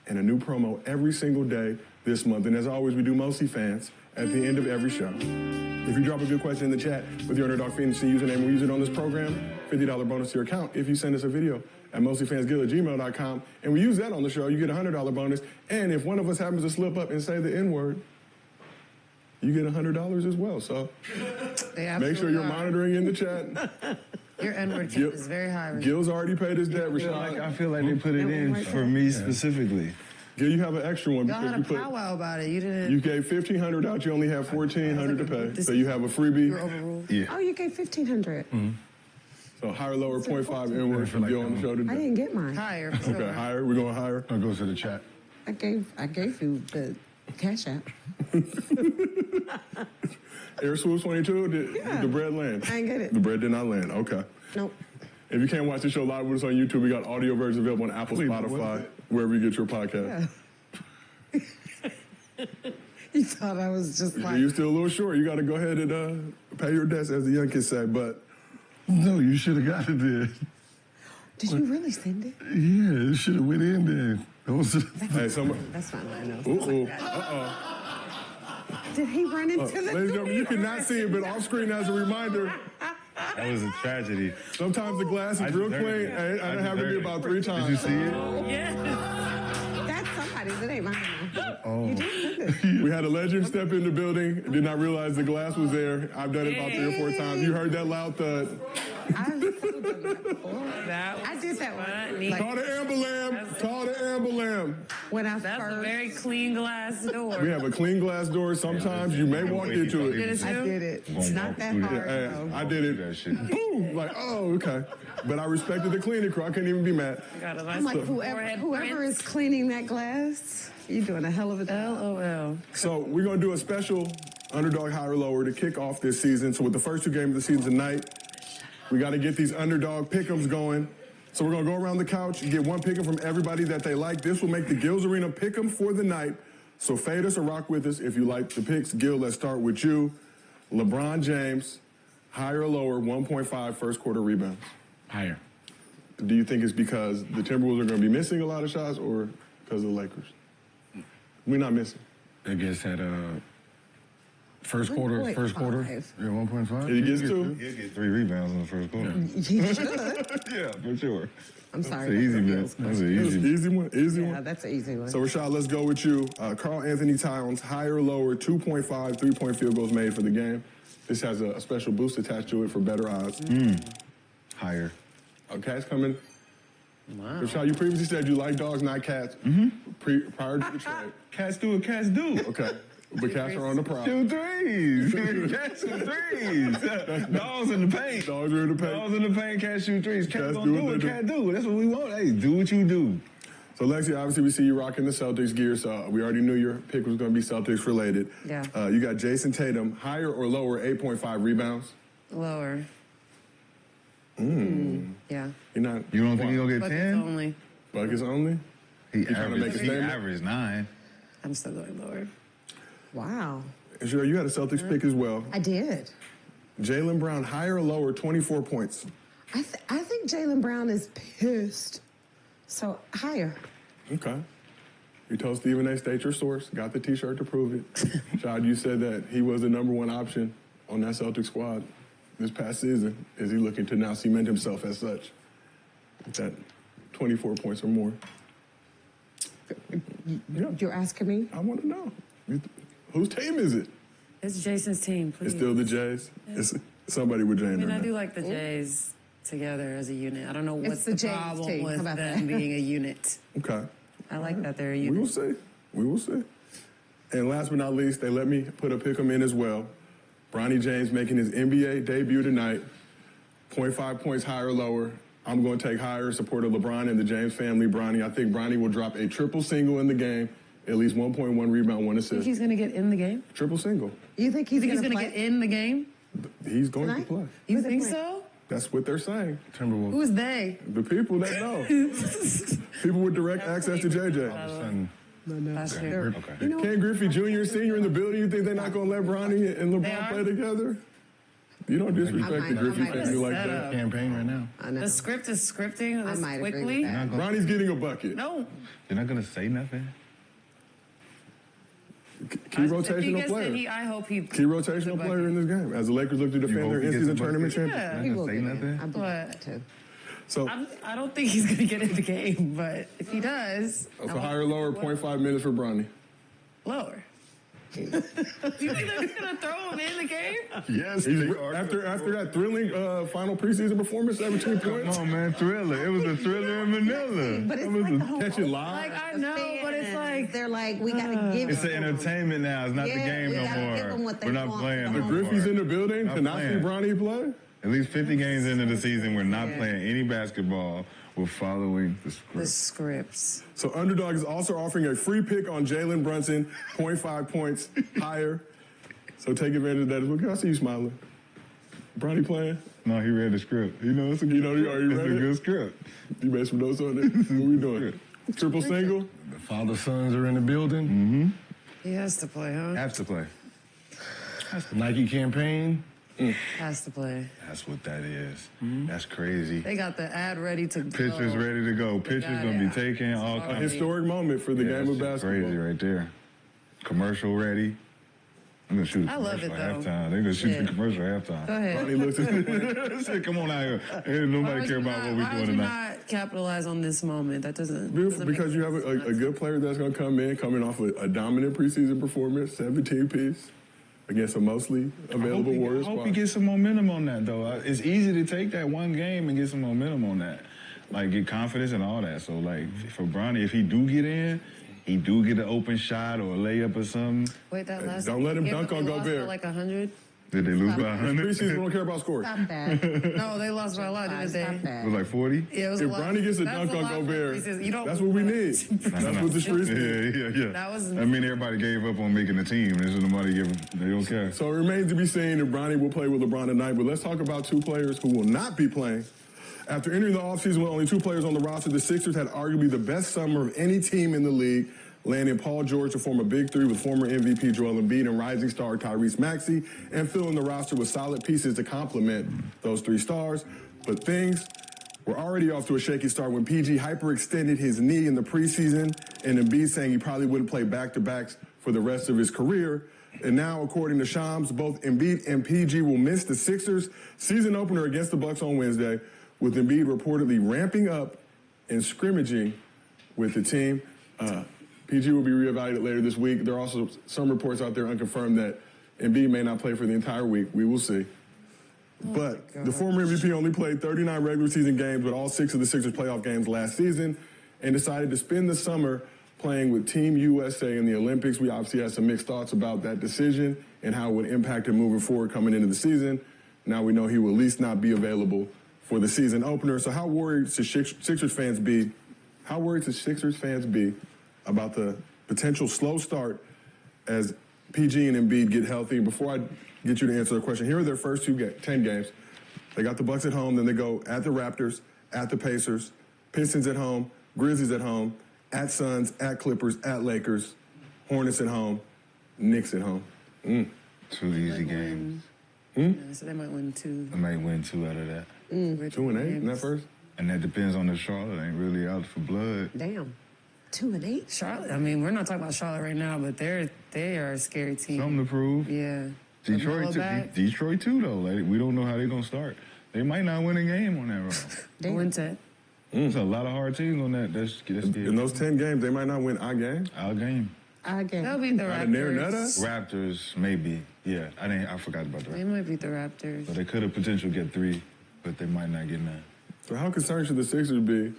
and a new promo every single day this month. And as always, we do Mostly Fans at the end of every show. If you drop a good question in the chat with your Underdog Fantasy username, we use it on this program. $50 bonus to your account if you send us a video at mostlyfansgill@gmail.com. And we use that on the show. You get a $100 bonus. And if one of us happens to slip up and say the N-word, you get $100 as well. So make sure you're monitoring in the chat. Your N-word count is very high. Gil's already paid his debt, Rashad. I feel like they put it in for me specifically. Gil, you have an extra one. Y'all had a powwow about it. You didn't. You gave $1,500 out. You only have $1,400 to pay. So you have a freebie. You're overruled. Yeah. Oh, you gave $1,500. So So higher, lower, 0.5 inward from Gil on the show today. I didn't get mine. Higher. Okay, higher. We're going higher. I'll go to the chat. I gave you the Cash App. Air Swoops 22, did the bread land? I ain't get it. The bread did not land. Okay. Nope. If you can't watch the show live with us on YouTube, we got audio versions available on Apple, Spotify, wherever you get your podcast. Yeah. You thought I was just like... You're still a little short. You got to go ahead and pay your debts, as the young kids say, but... No, you should have got it there. Did you really send it? Yeah, it should have went in there. Hey, somebody... That's not what I know. Did he run into the Ladies and gentlemen, you cannot see it, but off screen as a reminder... That was a tragedy. Sometimes the glass is real clean. I done have to be about 3 times. Did you see it? Yes. That's somebody's. It ain't mine. Oh. You did send it. We had a legend step in the building, did not realize the glass was there. I've done it about 3 or 4 times. You heard that loud thud. I did that one. Call the ambulance. Call the ambulance. When That's a very clean glass door. We have a clean glass door. Sometimes you may walk into it. I did it. It's not that hard. though. I did it. Boom. Like, oh, okay. But I respected the cleaning crew. I couldn't even be mad. I'm like, whoever is cleaning that glass, you're doing a hell of a job. LOL. So we're going to do a special underdog higher lower to kick off this season. So with the first 2 games of the season tonight, we got to get these underdog pick'ems going. So we're going to go around the couch and get one pick'em from everybody that they like. This will make the Gil's Arena pick'em for the night. So fade us or rock with us if you like the picks. Gil, let's start with you. LeBron James, higher or lower, 1.5 first quarter rebounds? Higher. Do you think it's because the Timberwolves are going to be missing a lot of shots or because of the Lakers? We're not missing. I guess at first quarter. Yeah, 1.5. He gets 2. He'll get 3 rebounds in the first quarter. He should. Yeah, for sure. I'm sorry. That's an easy one. That's an Easy one. Easy one. Yeah, that's an easy one. So, Rashad, let's go with you. Karl Anthony Towns, higher or lower, 2.5 3-point field goals made for the game. This has a special boost attached to it for better odds. Higher. Cat's coming. Wow. Rashad, you previously said you like dogs, not cats. Prior to the trade. Cats do what cats do. Okay. But cats are on the prowl. Shoot threes. Cats shoot threes. Dogs in the paint. Dogs are in the paint. Dogs in the paint, cats shoot threes. Cats gonna do what cats do. That's what we want. Hey, do what you do. So, Lexi, obviously we see you rocking the Celtics gear, so we already knew your pick was going to be Celtics related. Yeah. You got Jason Tatum, higher or lower, 8.5 rebounds? Lower. Yeah. You don't think he's going to get Buckets 10? only. Buckets only? He trying to make a statement? averaged 9. I'm still going lower. Wow. And sure, you had a Celtics pick as well. I did. Jaylen Brown, higher or lower, 24 points? I think Jaylen Brown is pissed. So, higher. Okay. You told Stephen A. state your source, got the T-shirt to prove it. Chad, you said that he was the #1 option on that Celtics squad this past season. Is he looking to now cement himself as such? With that 24 points or more? You're asking me? I want to know. Whose team is it? It's Jason's team, please. It's still the Jays? It's somebody with Jay in I mean, there I now. do like the Jays together as a unit. I don't know what's the the Jays problem team. How with about them that? being a unit. Okay. I like that they're a We will unit. see. We will see. And last but not least, they let me put a pick 'em in as well. Bronny James making his NBA debut tonight. 0.5 points higher or lower. I'm going to take higher, support of LeBron and the James family. Bronny, I think Bronny will drop a triple single in the game, at least 1.1 rebound, 1 Think assist. he's going to get in the game? Triple single. You think he's going to play? Get in the game? He's going to play. You think so? That's what they're saying. Timberwolves. Who's they? The people that know. People with direct access to JJ. That's true. Ken Griffey Jr., Sr. in the building. You think they're not going to let Bronny and LeBron play together? You don't disrespect the Griffey family like that. Campaign right now. The script is scripting this might agree quickly. with that. Bronny's getting a bucket. No. You're not going to say nothing? Key rotational player. I hope he. Key rotational player in this game. As the Lakers look to defend their in-season tournament champion. Yeah. He will say get nothing? in. I believe that too. So, I don't think he's going to get in the game, but if he does, so higher or lower, 0.5 minutes for Bronny. lower. Do you think they're going to throw him in the game? Yes. After that thrilling final preseason performance, 17 points. Come on, man, Thriller. It was a Thriller in Manila. But it's like the whole Catch it live. Like, I know, but it's like. They're like, we got to give It's them. an entertainment now. It's not the Yeah, game we no gotta give more. them what they We're not want. playing The no Griffey's more. in the building. Not Can I see playing. Bronny play? At least 50 games into the season, we're not playing any basketball. We're following the script. The scripts. So Underdog is also offering a free pick on Jalen Brunson, 0.5 points higher. So take advantage of that as well. Can I see you smiling? Bronny playing? No, he read the script. You know, it's a are you ready? a good script. You made some notes on it? What we doing? Triple single? The father sons are in the building. Mm-hmm. He has to play, huh? Has to play. Nike campaign. Has to play. That's what that is. That's crazy. They got the ad ready to go. Pictures ready to go. Pictures going to be taken. All A historic moment for the game of basketball. Crazy right there. Commercial ready. I'm going to shoot I love it, for though. halftime. They're going to shoot the commercial halftime. Go ahead. Ronnie looks at Said, come on out here. Ain't nobody care about what we're doing tonight. Why would you not capitalize on this moment? That doesn't... Beautiful, because you have a good player that's going to come in, coming off a dominant preseason performance, 17-piece. Against a mostly available Warriors squad. I hope he gets some momentum on that, though. It's easy to take that one game and get some momentum on that. Like, get confidence and all that. So, like, for Bronny, if he do get in, he do get an open shot or a layup or something. Wait, that last... Don't let him dunk on Gobert. Like 100? Did they lose by 100? Preseason, we don't care about scores. Stop that. No, they lost by a lot, didn't they? It was like 40? Yeah, it was If a lot. Bronny gets a That's dunk on lot Gobert, preseason. that's what we need. That's what the streets need. Yeah. That was... I mean, everybody gave up on making the team. There's nobody they don't care. So it remains to be seen if Bronny will play with LeBron tonight. But let's talk about two players who will not be playing. After entering the offseason with only two players on the roster, the Sixers had arguably the best summer of any team in the league, landing Paul George to form a big three with former MVP Joel Embiid and rising star Tyrese Maxey, and filling the roster with solid pieces to complement those three stars. But things were already off to a shaky start when PG hyperextended his knee in the preseason, and Embiid saying he probably wouldn't play back-to-backs for the rest of his career. And now, according to Shams, both Embiid and PG will miss the Sixers' season opener against the Bucks on Wednesday, with Embiid reportedly ramping up and scrimmaging with the team. PG will be reevaluated later this week. There are also some reports out there unconfirmed that Embiid may not play for the entire week. We will see. But the former MVP only played 39 regular season games with all 6 of the Sixers playoff games last season and decided to spend the summer playing with Team USA in the Olympics. We obviously had some mixed thoughts about that decision and how it would impact him moving forward coming into the season. Now we know he will at least not be available for the season opener. So how worried should Sixers fans be? How worried should Sixers fans be about the potential slow start as PG and Embiid get healthy? Before I get you to answer the question, here are their first 10 games. They got the Bucks at home, then they go at the Raptors, at the Pacers, Pistons at home, Grizzlies at home, at Suns, at Clippers, at Lakers, Hornets at home, Knicks at home. 2 easy games. Yeah, so they might win 2. They might win 2 out of that. 2 and 8 in that first? And that depends on the Charlotte. Ain't really out for blood. Damn. 2 and 8. Charlotte. I mean, we're not talking about Charlotte right now, but they are a scary team. Something to prove. Yeah. Detroit too, though. Like, we don't know how they're gonna start. They might not win a game on that road. They win 10. There's a lot of hard teams on that. In those 10 games, they might not win our game. Our game. They'll beat the Raptors. Raptors, maybe. Yeah, I forgot about that. They might beat the Raptors. But they could have potential get 3, but they might not get 9. So how concerned should the Sixers be?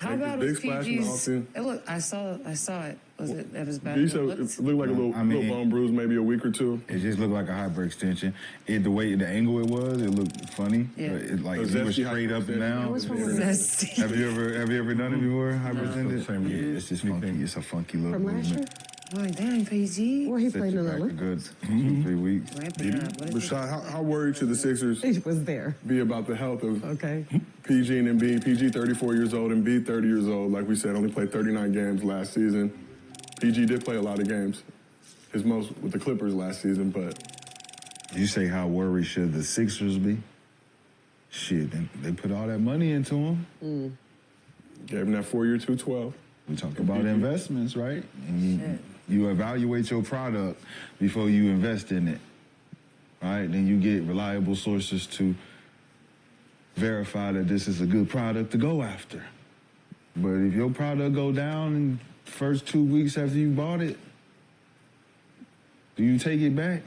How Like about the big was splash in the PG's? offseason? Look, I saw it. Was it that was bad? You said it looked like a little bone bruise, maybe a week or 2. It just looked like a hyperextension. The way the angle it looked funny. Yeah. But it was straight up and down. Have you ever done it before? Hyperextended? Yeah, it's just funky. It's a funky little movement. Oh, damn, PG. Where he played in the A Olympics. good 2-3 weeks. Rashad, how worried should the Sixers was there. be about the health of PG and Embiid? PG 34 years old, Embiid 30 years old. Like we said, only played 39 games last season. PG did play a lot of games, his most with the Clippers last season, but... You say how worried should the Sixers be? Shit, they put all that money into him. Gave him that 4-year, $212. We talk about investments, right? And you evaluate your product before you invest in it, right? Then you get reliable sources to verify that this is a good product to go after. But if your product go down in the first 2 weeks after you bought it, do you take it back?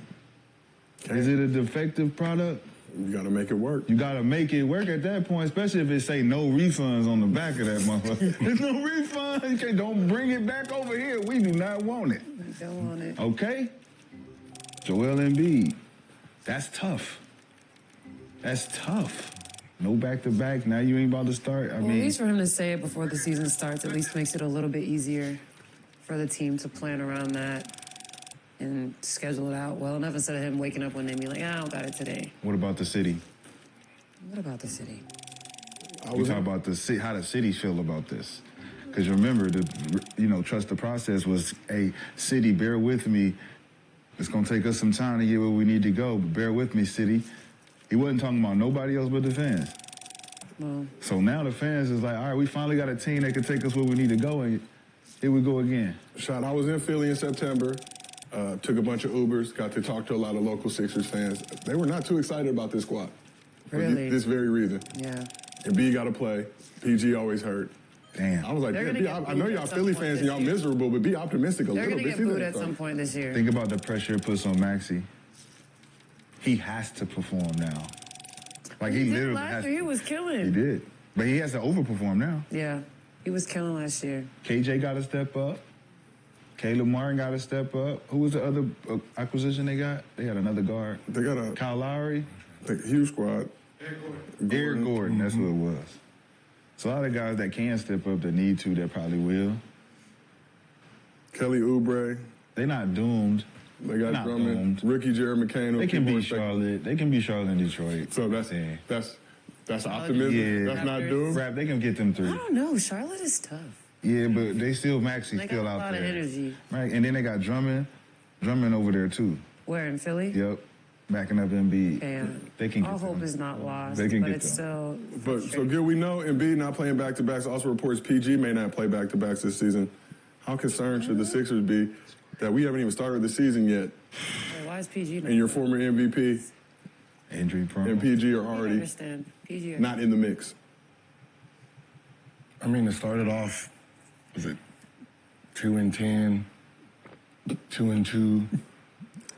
Is it a defective product? You got to make it work. You got to make it work at that point, especially if it say no refunds on the back of that motherfucker. There's no refunds. Don't bring it back over here. We do not want it. We don't want it. Okay? Joel Embiid. That's tough. That's tough. No back-to-back. Now you ain't about to start. I Well, mean, at least for him to say it before the season starts, at least makes it a little bit easier for the team to plan around that and schedule it out well enough instead of him waking up one day and be like, I don't got it today. what about the city? What about the city? We talk about how the city feel about this. Because remember, trust the process was, hey, city, bear with me. It's going to take us some time to get where we need to go, but bear with me, city. He wasn't talking about nobody else but the fans. Well, so now the fans is like, all right, we finally got a team that can take us where we need to go, and here we go again. Sean, I was in Philly in September, took a bunch of Ubers, got to talk to a lot of local Sixers fans. They were not too excited about this squad. Really? For this very reason. Yeah. And B got to play. PG always hurt. Damn. I was like, I know y'all Philly fans and y'all miserable, but be optimistic a little bit. They're going to get booed at some point this year. Think about the pressure it puts on Maxey. He has to perform now. Like he literally last year, he was killing. He did. But he has to overperform now. Yeah. He was killing last year. KJ got to step up. Caleb Martin got to step up. Who was the other acquisition they got? They got another guard. They got a Kyle Lowry. Huge squad. Eric Gordon, that's who it was. So a lot of guys that can step up that need to, that probably will. Kelly Oubre. They're not doomed. They got Drummond. Rookie Jared McCain. They can beat Charlotte. They can beat Charlotte and Detroit. So that's optimism. Yeah. That's not doomed. Rap, they can get them through. I don't know. Charlotte is tough. Yeah, but they still Maxey They still got a out lot there. of energy. Right, and then they got Drummond over there too. Where, in Philly? Yep, backing up Embiid. Yeah. They can. Our get hope them. is not lost, They can but get it's them. still. So Gil, we know Embiid not playing back-to-backs. Also reports PG may not play back-to-backs this season. How concerned should the Sixers be that we haven't even started the season yet? Hey, why is PG not? And your former MVP, injury prone, and PG are I already understand. PG not in the mix. I mean, it started off, was it 2-10, 2-2,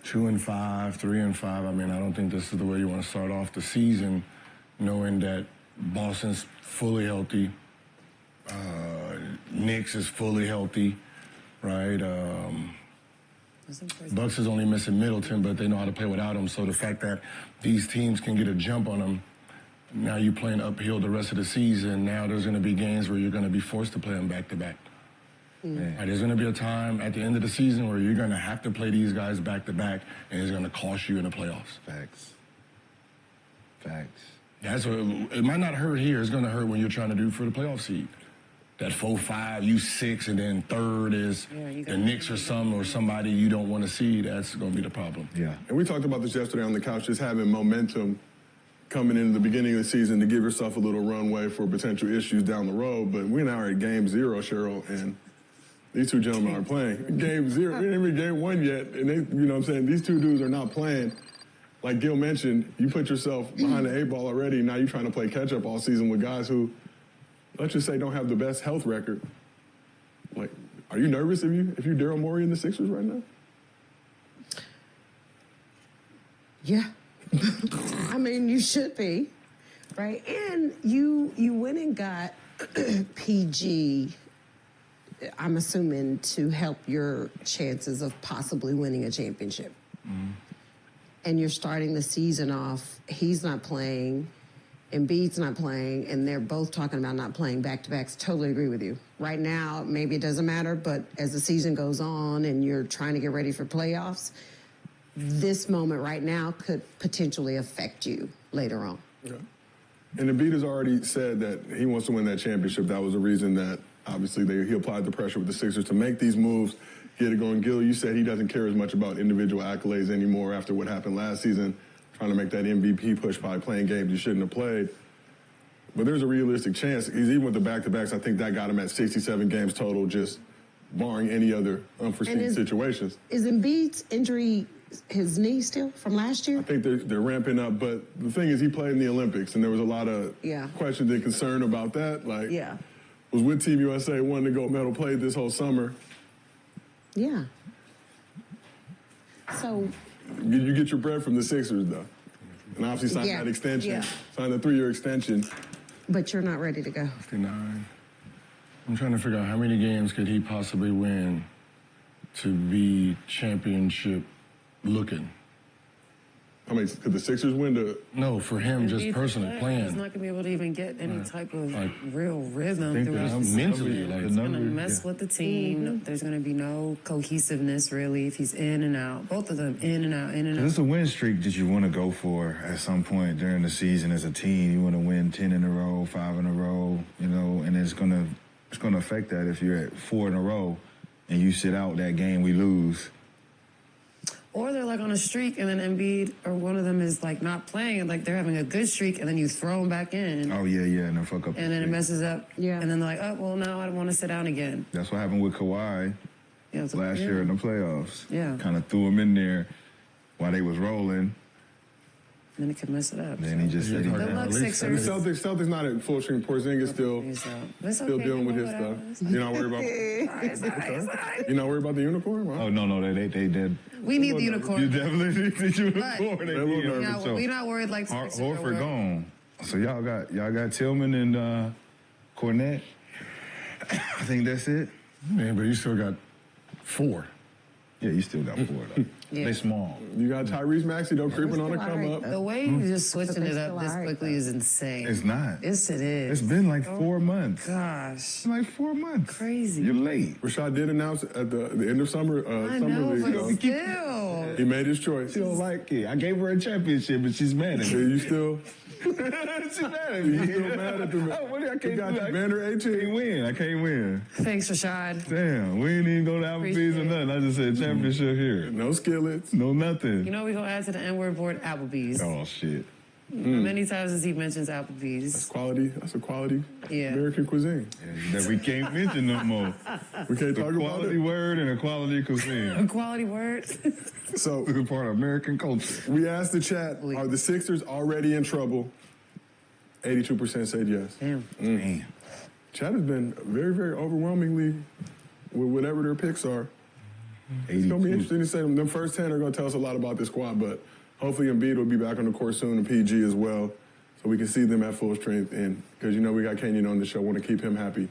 2-5, 3-5. I mean, I don't think this is the way you want to start off the season, knowing that Boston's fully healthy, Knicks is fully healthy, right? Bucks is only missing Middleton, but they know how to play without him. So the fact that these teams can get a jump on them, now you're playing uphill the rest of the season. Now there's going to be games where you're going to be forced to play them back-to-back. Right, there's going to be a time at the end of the season where you're going to have to play these guys back-to-back, and it's going to cost you in the playoffs. Facts. That's what, it might not hurt here. It's going to hurt when you're trying to do for the playoff seed. That 4-5, you 6, and then third is the Knicks or somebody you don't want to see. That's going to be the problem. Yeah. And we talked about this yesterday on the couch, just having momentum coming into the beginning of the season to give yourself a little runway for potential issues down the road. But we're now at game 0, Cheryl, and these two gentlemen aren't playing. Game 0, we ain't even game 1 yet, and they, you know what I'm saying, these two dudes are not playing. Like Gil mentioned, you put yourself behind the 8 ball already. Now you're trying to play catch up all season with guys who, let's just say, don't have the best health record. Like, are you nervous if you're Daryl Morey in the Sixers right now? Yeah. I mean, you should be, right? And you went and got PG, I'm assuming, to help your chances of possibly winning a championship. And you're starting the season off, he's not playing, Embiid's not playing, and they're both talking about not playing back-to-backs. Totally agree with you. Right now, maybe it doesn't matter, but as the season goes on and you're trying to get ready for playoffs, this moment right now could potentially affect you later on. Yeah. And Embiid has already said that he wants to win that championship. That was the reason that, obviously, he applied the pressure with the Sixers to make these moves, get it going. Gil, you said he doesn't care as much about individual accolades anymore after what happened last season, trying to make that MVP push by playing games you shouldn't have played. But there's a realistic chance. He's even with the back-to-backs, I think that got him at 67 games total, just barring any other unforeseen situations. Is Embiid's injury his knee still from last year? I think they're ramping up, but the thing is he played in the Olympics, and there was a lot of questions and concern about that. Like, was with Team USA, won the gold medal, played this whole summer. Yeah. So you get your bread from the Sixers, though. And obviously signed that extension, signed a 3-year extension. But you're not ready to go. 59. I'm trying to figure out how many games could he possibly win to be championship looking. I mean, could the Sixers win the? No, for him, just Embiid's personally He's playing. not going to be able to even get any type of Like, real rhythm think throughout that the mentally, season. like, It's the going to numbers, mess yeah. with the team. There's going to be no cohesiveness, really, if he's in and out. Both of them in and out, in and out. It's a win streak that you want to go for at some point during the season as a team. You want to win 10 in a row, 5 in a row, you know, and it's gonna affect that if you're at 4 in a row and you sit out that game, we lose. Or they're like on a streak and then Embiid or one of them is like not playing and like they're having a good streak and then you throw them back in. Oh, yeah, and then fuck up. And then it messes up. Yeah. And then they're like, oh, well, now I want to sit down again. That's what happened with Kawhi last year in the playoffs. Yeah. Kind of threw him in there while they was rolling. Then it could mess it up. Then he just said he Good luck, Sixers. The Celtics not at full string. Porzingis still okay, dealing with his stuff. You're not worried about. You're not worried about the unicorn? Wow. Oh no, they did. We need the unicorn. You definitely need the unicorn. But, They need it. we're not worried like the Sixers are Horford worried. gone. So y'all got Tillman and Cornette. I think that's it. Man, but you still got 4. Yeah, you still got 4 though. Yeah. They small. You got Tyrese Maxey though creeping on the come up. The way you just switching it up this quickly is insane. It's not. Yes, it is. It's been like 4 months. Gosh. It's like 4 months. Crazy. You're late. Rashad did announce at the end of summer. I summer know, league. but still. He made his choice. She don't like it. I gave her a championship, but she's mad at me. You still? She's mad at me. You still mad at me? Oh, what I You can't got do? your I banner 18. can't win. I can't win. Thanks, Rashad. Damn, we ain't even go to Applebee's or nothing. I just said championship here. No skillets. No nothing. You know we're going to add to the N-word board Applebee's. Oh, shit. How many times has he mentions Applebee's? That's quality. That's a quality Yeah. American cuisine. Yeah, that we can't mention no more. We can't The talk about quality it. word and a quality cuisine. A quality word. So It's part of American culture. we asked the chat, are the Sixers already in trouble? 82% said yes. Damn. Chat has been very, very overwhelmingly with whatever their picks are. It's going to be interesting to say them. The first 10 are going to tell us a lot about this squad, but hopefully Embiid will be back on the court soon and PG as well, so we can see them at full strength. And because, you know, we got Kenyon on the show, want to keep him happy.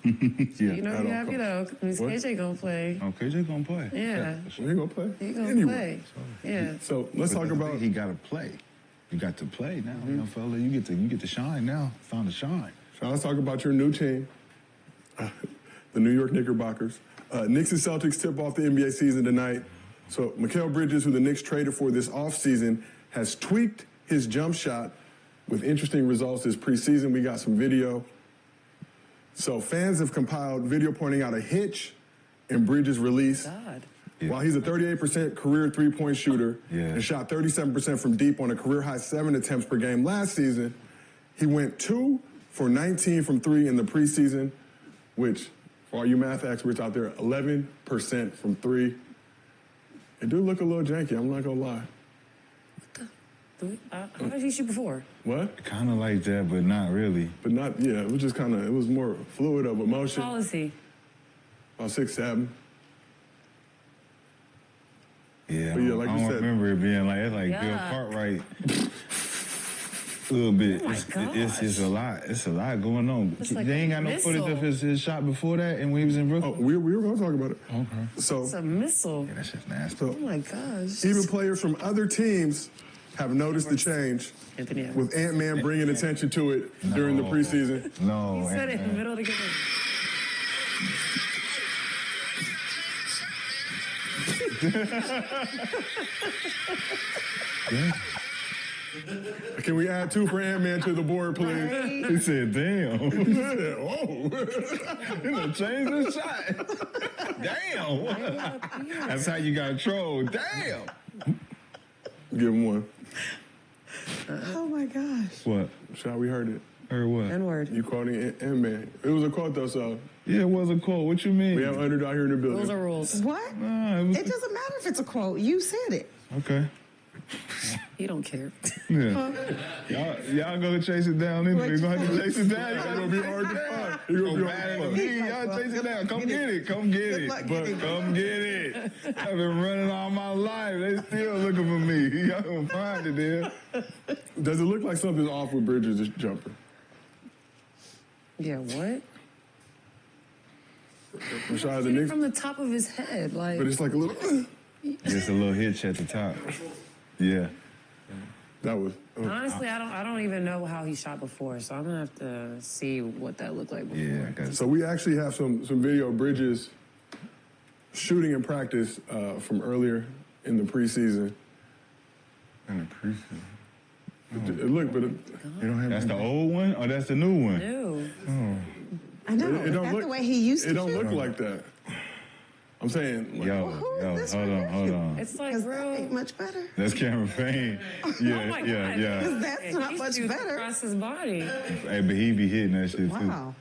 Yeah. You know you're happy though. Miss What? KJ going to play. Oh, KJ gonna play. Yeah. He going to play? He going to Anyway. play. Yeah. So let's talk about. He got to play. You got to play now, young fella. You get to shine now. It's time to shine. So let's talk about your new team, the New York Knickerbockers. Knicks and Celtics tip off the NBA season tonight. So Mikal Bridges, who the Knicks traded for this offseason, has tweaked his jump shot with interesting results this preseason. We got some video. So fans have compiled video pointing out a hitch in Bridges' release. God. Yeah. While he's a 38% career three-point shooter and shot 37% from deep on a career-high 7 attempts per game last season, he went 2 for 19 from 3 in the preseason, which, for all you math experts out there, 11% from 3. It do look a little janky, I'm not going to lie. How did he shoot before? What? Kind of like that, but not really. But not, yeah, it was just kind of, it was more fluid of emotion. How tall is he? About 6'7". Yeah, But yeah, like I you don't said- remember it being like, it's like Bill Yeah. Cartwright. A little bit. Oh my It's just a lot. It's a lot going on. It's like They ain't a got no footage missile. of his shot before that, and when he was in Brooklyn. Oh, we were going to talk about it. Okay. So, It's a missile. Yeah, that's just nasty. so Oh my gosh. even players from other teams have noticed the change, Anthony. with Ant-Man bringing attention to it during the No. preseason. No. He said it in the Ant-Man. middle of the game. Can we add 2 for Ant-Man to the board, please? He said, damn. He said, oh. You done changed the shot. Damn. That's how you got trolled. Damn. Give him one. Oh my gosh. What? Shot, we heard it. Or what? N-word. You quoting Ant-Man. It was a quote, though, so Yeah, it was a quote. What you mean? we have Underdog here in the building. Rules are rules. What? Nah, it was It doesn't matter if it's a quote. You said it. okay. He don't care. Yeah. Y'all gonna chase it down anyway. You're gonna have to chase it down. It's gonna be hard to find. It's gonna be hard to find. Me, y'all chase it down. Come get it. Come get it. But come get it. I've been running all my life. They still looking for me. Y'all gonna find it there. Does it look like something's off with Bridges' jumper? Yeah, what? Rashad, the Knicks, From the top of his head, like. but it's like a little. Just a little hitch at the top. Yeah. That was. Honestly, I don't even know how he shot before, so I'm gonna have to see what that looked like before. Yeah. So we actually have some video of Bridges shooting in practice from earlier in the preseason. In the preseason. Look, but you don't have. That's the old one, or that's the new one? New. Oh. I know. It don't Is that look the way he used to It don't shoot? look like that. I'm saying, like, Yo, hold on. It's like, That bro. ain't much better. That's Cameron Payne. Yeah, Oh my God. yeah. Because that's He not much shoots better. across his body. Hey, but he be hitting that shit Wow.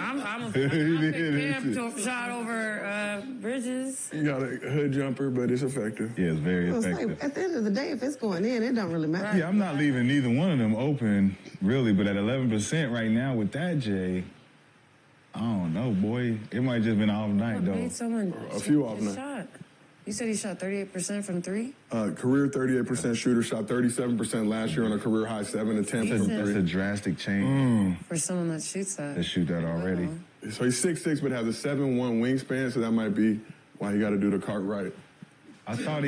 I'm a pick Cam to shot over Bridges. you got a hood jumper, but it's effective. too. Yeah, it's very Well, it's effective. like, at the end of the day, if it's going in, it don't really matter. Yeah, I'm not leaving neither one of them open, really. But at 11% right now with that, Jay, I don't know, boy. It might just been an off night, though. Made someone A few off his night. shot. You said he shot 38% from three? Career 38% shooter, shot 37% last year on a career high 7 to 10 from That's a three. drastic change For someone that shoots that. to shoot that already. So he's 6'6", but has a 7'1" wingspan, so that might be why he got to do the cart right. I thought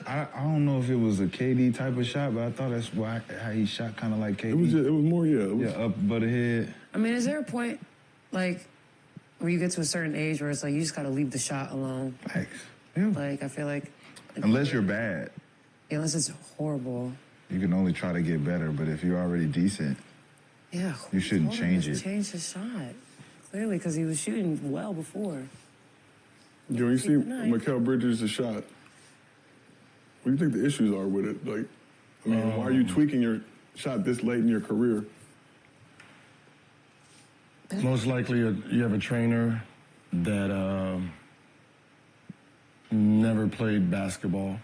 I don't know if it was a KD type of shot, but I thought that's why how he shot kind of like KD. It was more, yeah. It was, up butt ahead. I mean, is there a point, like, where you get to a certain age where it's like you just got to leave the shot alone? Thanks. Yeah. Like, I feel like... Unless you're bad. Unless it's horrible. You can only try to get better, but if you're already decent, Yeah. you shouldn't change it. Change his shot. Clearly, because he was shooting well before. you see Mikal Bridges' shot. What do you think the issues are with it? Like, I mean, why are you tweaking your shot this late in your career? Most likely you have a trainer that never played basketball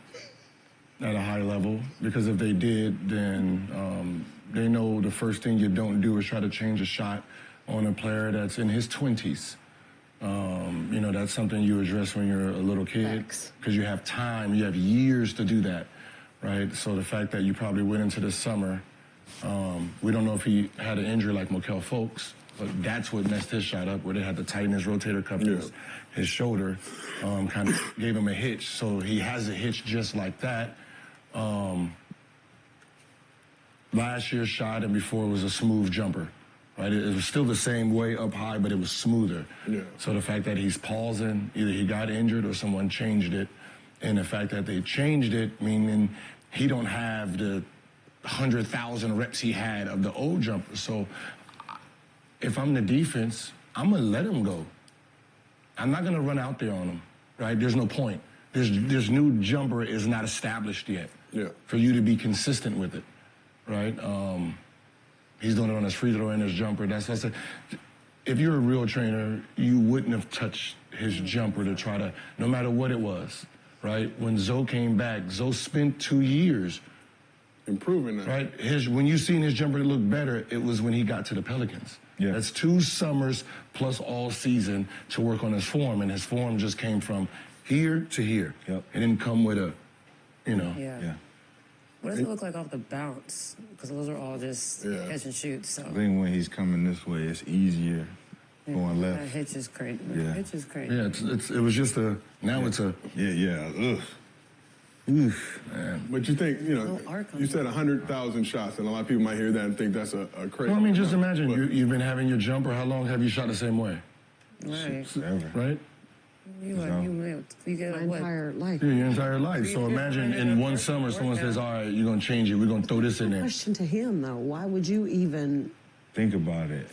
at a high level, because if they did, then they know the first thing you don't do is try to change a shot on a player that's in his 20s. You know, that's something you address when you're a little kid, because you have time, you have years to do that, right? So the fact that you probably went into the summer, we don't know if he had an injury like Mikal Folks, but that's what messed his shot up, where they had to tighten his rotator cuff to his shoulder, kind of gave him a hitch. So he has a hitch just like that. Last year's shot and before was a smooth jumper, right? It was still the same way up high, but it was smoother. Yeah. So the fact that he's pausing, either he got injured or someone changed it, and the fact that they changed it, meaning he don't have the 100,000 reps he had of the old jumper. So if I'm the defense, I'm gonna let him go. I'm not gonna run out there on him, right? There's no point. This new jumper is not established yet. Yeah. For you to be consistent with it, right? He's doing it on his free throw and his jumper. That's what I said. If you're a real trainer, you wouldn't have touched his jumper to try to, no matter what it was, right? When Zoe came back, Zoe spent 2 years improving that. Right? When you seen his jumper look better, it was when he got to the Pelicans. Yeah. That's 2 summers plus all season to work on his form, and his form just came from here to here. Yep. It didn't come with a, you know. Yeah. What does it look like off the bounce? Because those are all just catch and shoot. So I think when he's coming this way, it's easier going left. that hitch is crazy. Yeah. Hitch is crazy. Yeah, it was just it's a. Yeah. Ugh. Oof. Man. But you think, you said 100,000 shots, and a lot of people might hear that and think that's a crazy. Well, I mean, just imagine, you've been having your jumper. How long have you shot the same way? Right. Right? You get My entire life. Yeah, your entire life. So imagine in one summer, someone says, all right, you're going to change it. We're going to throw this in there. Question to him, though. Why would you even... Think about it.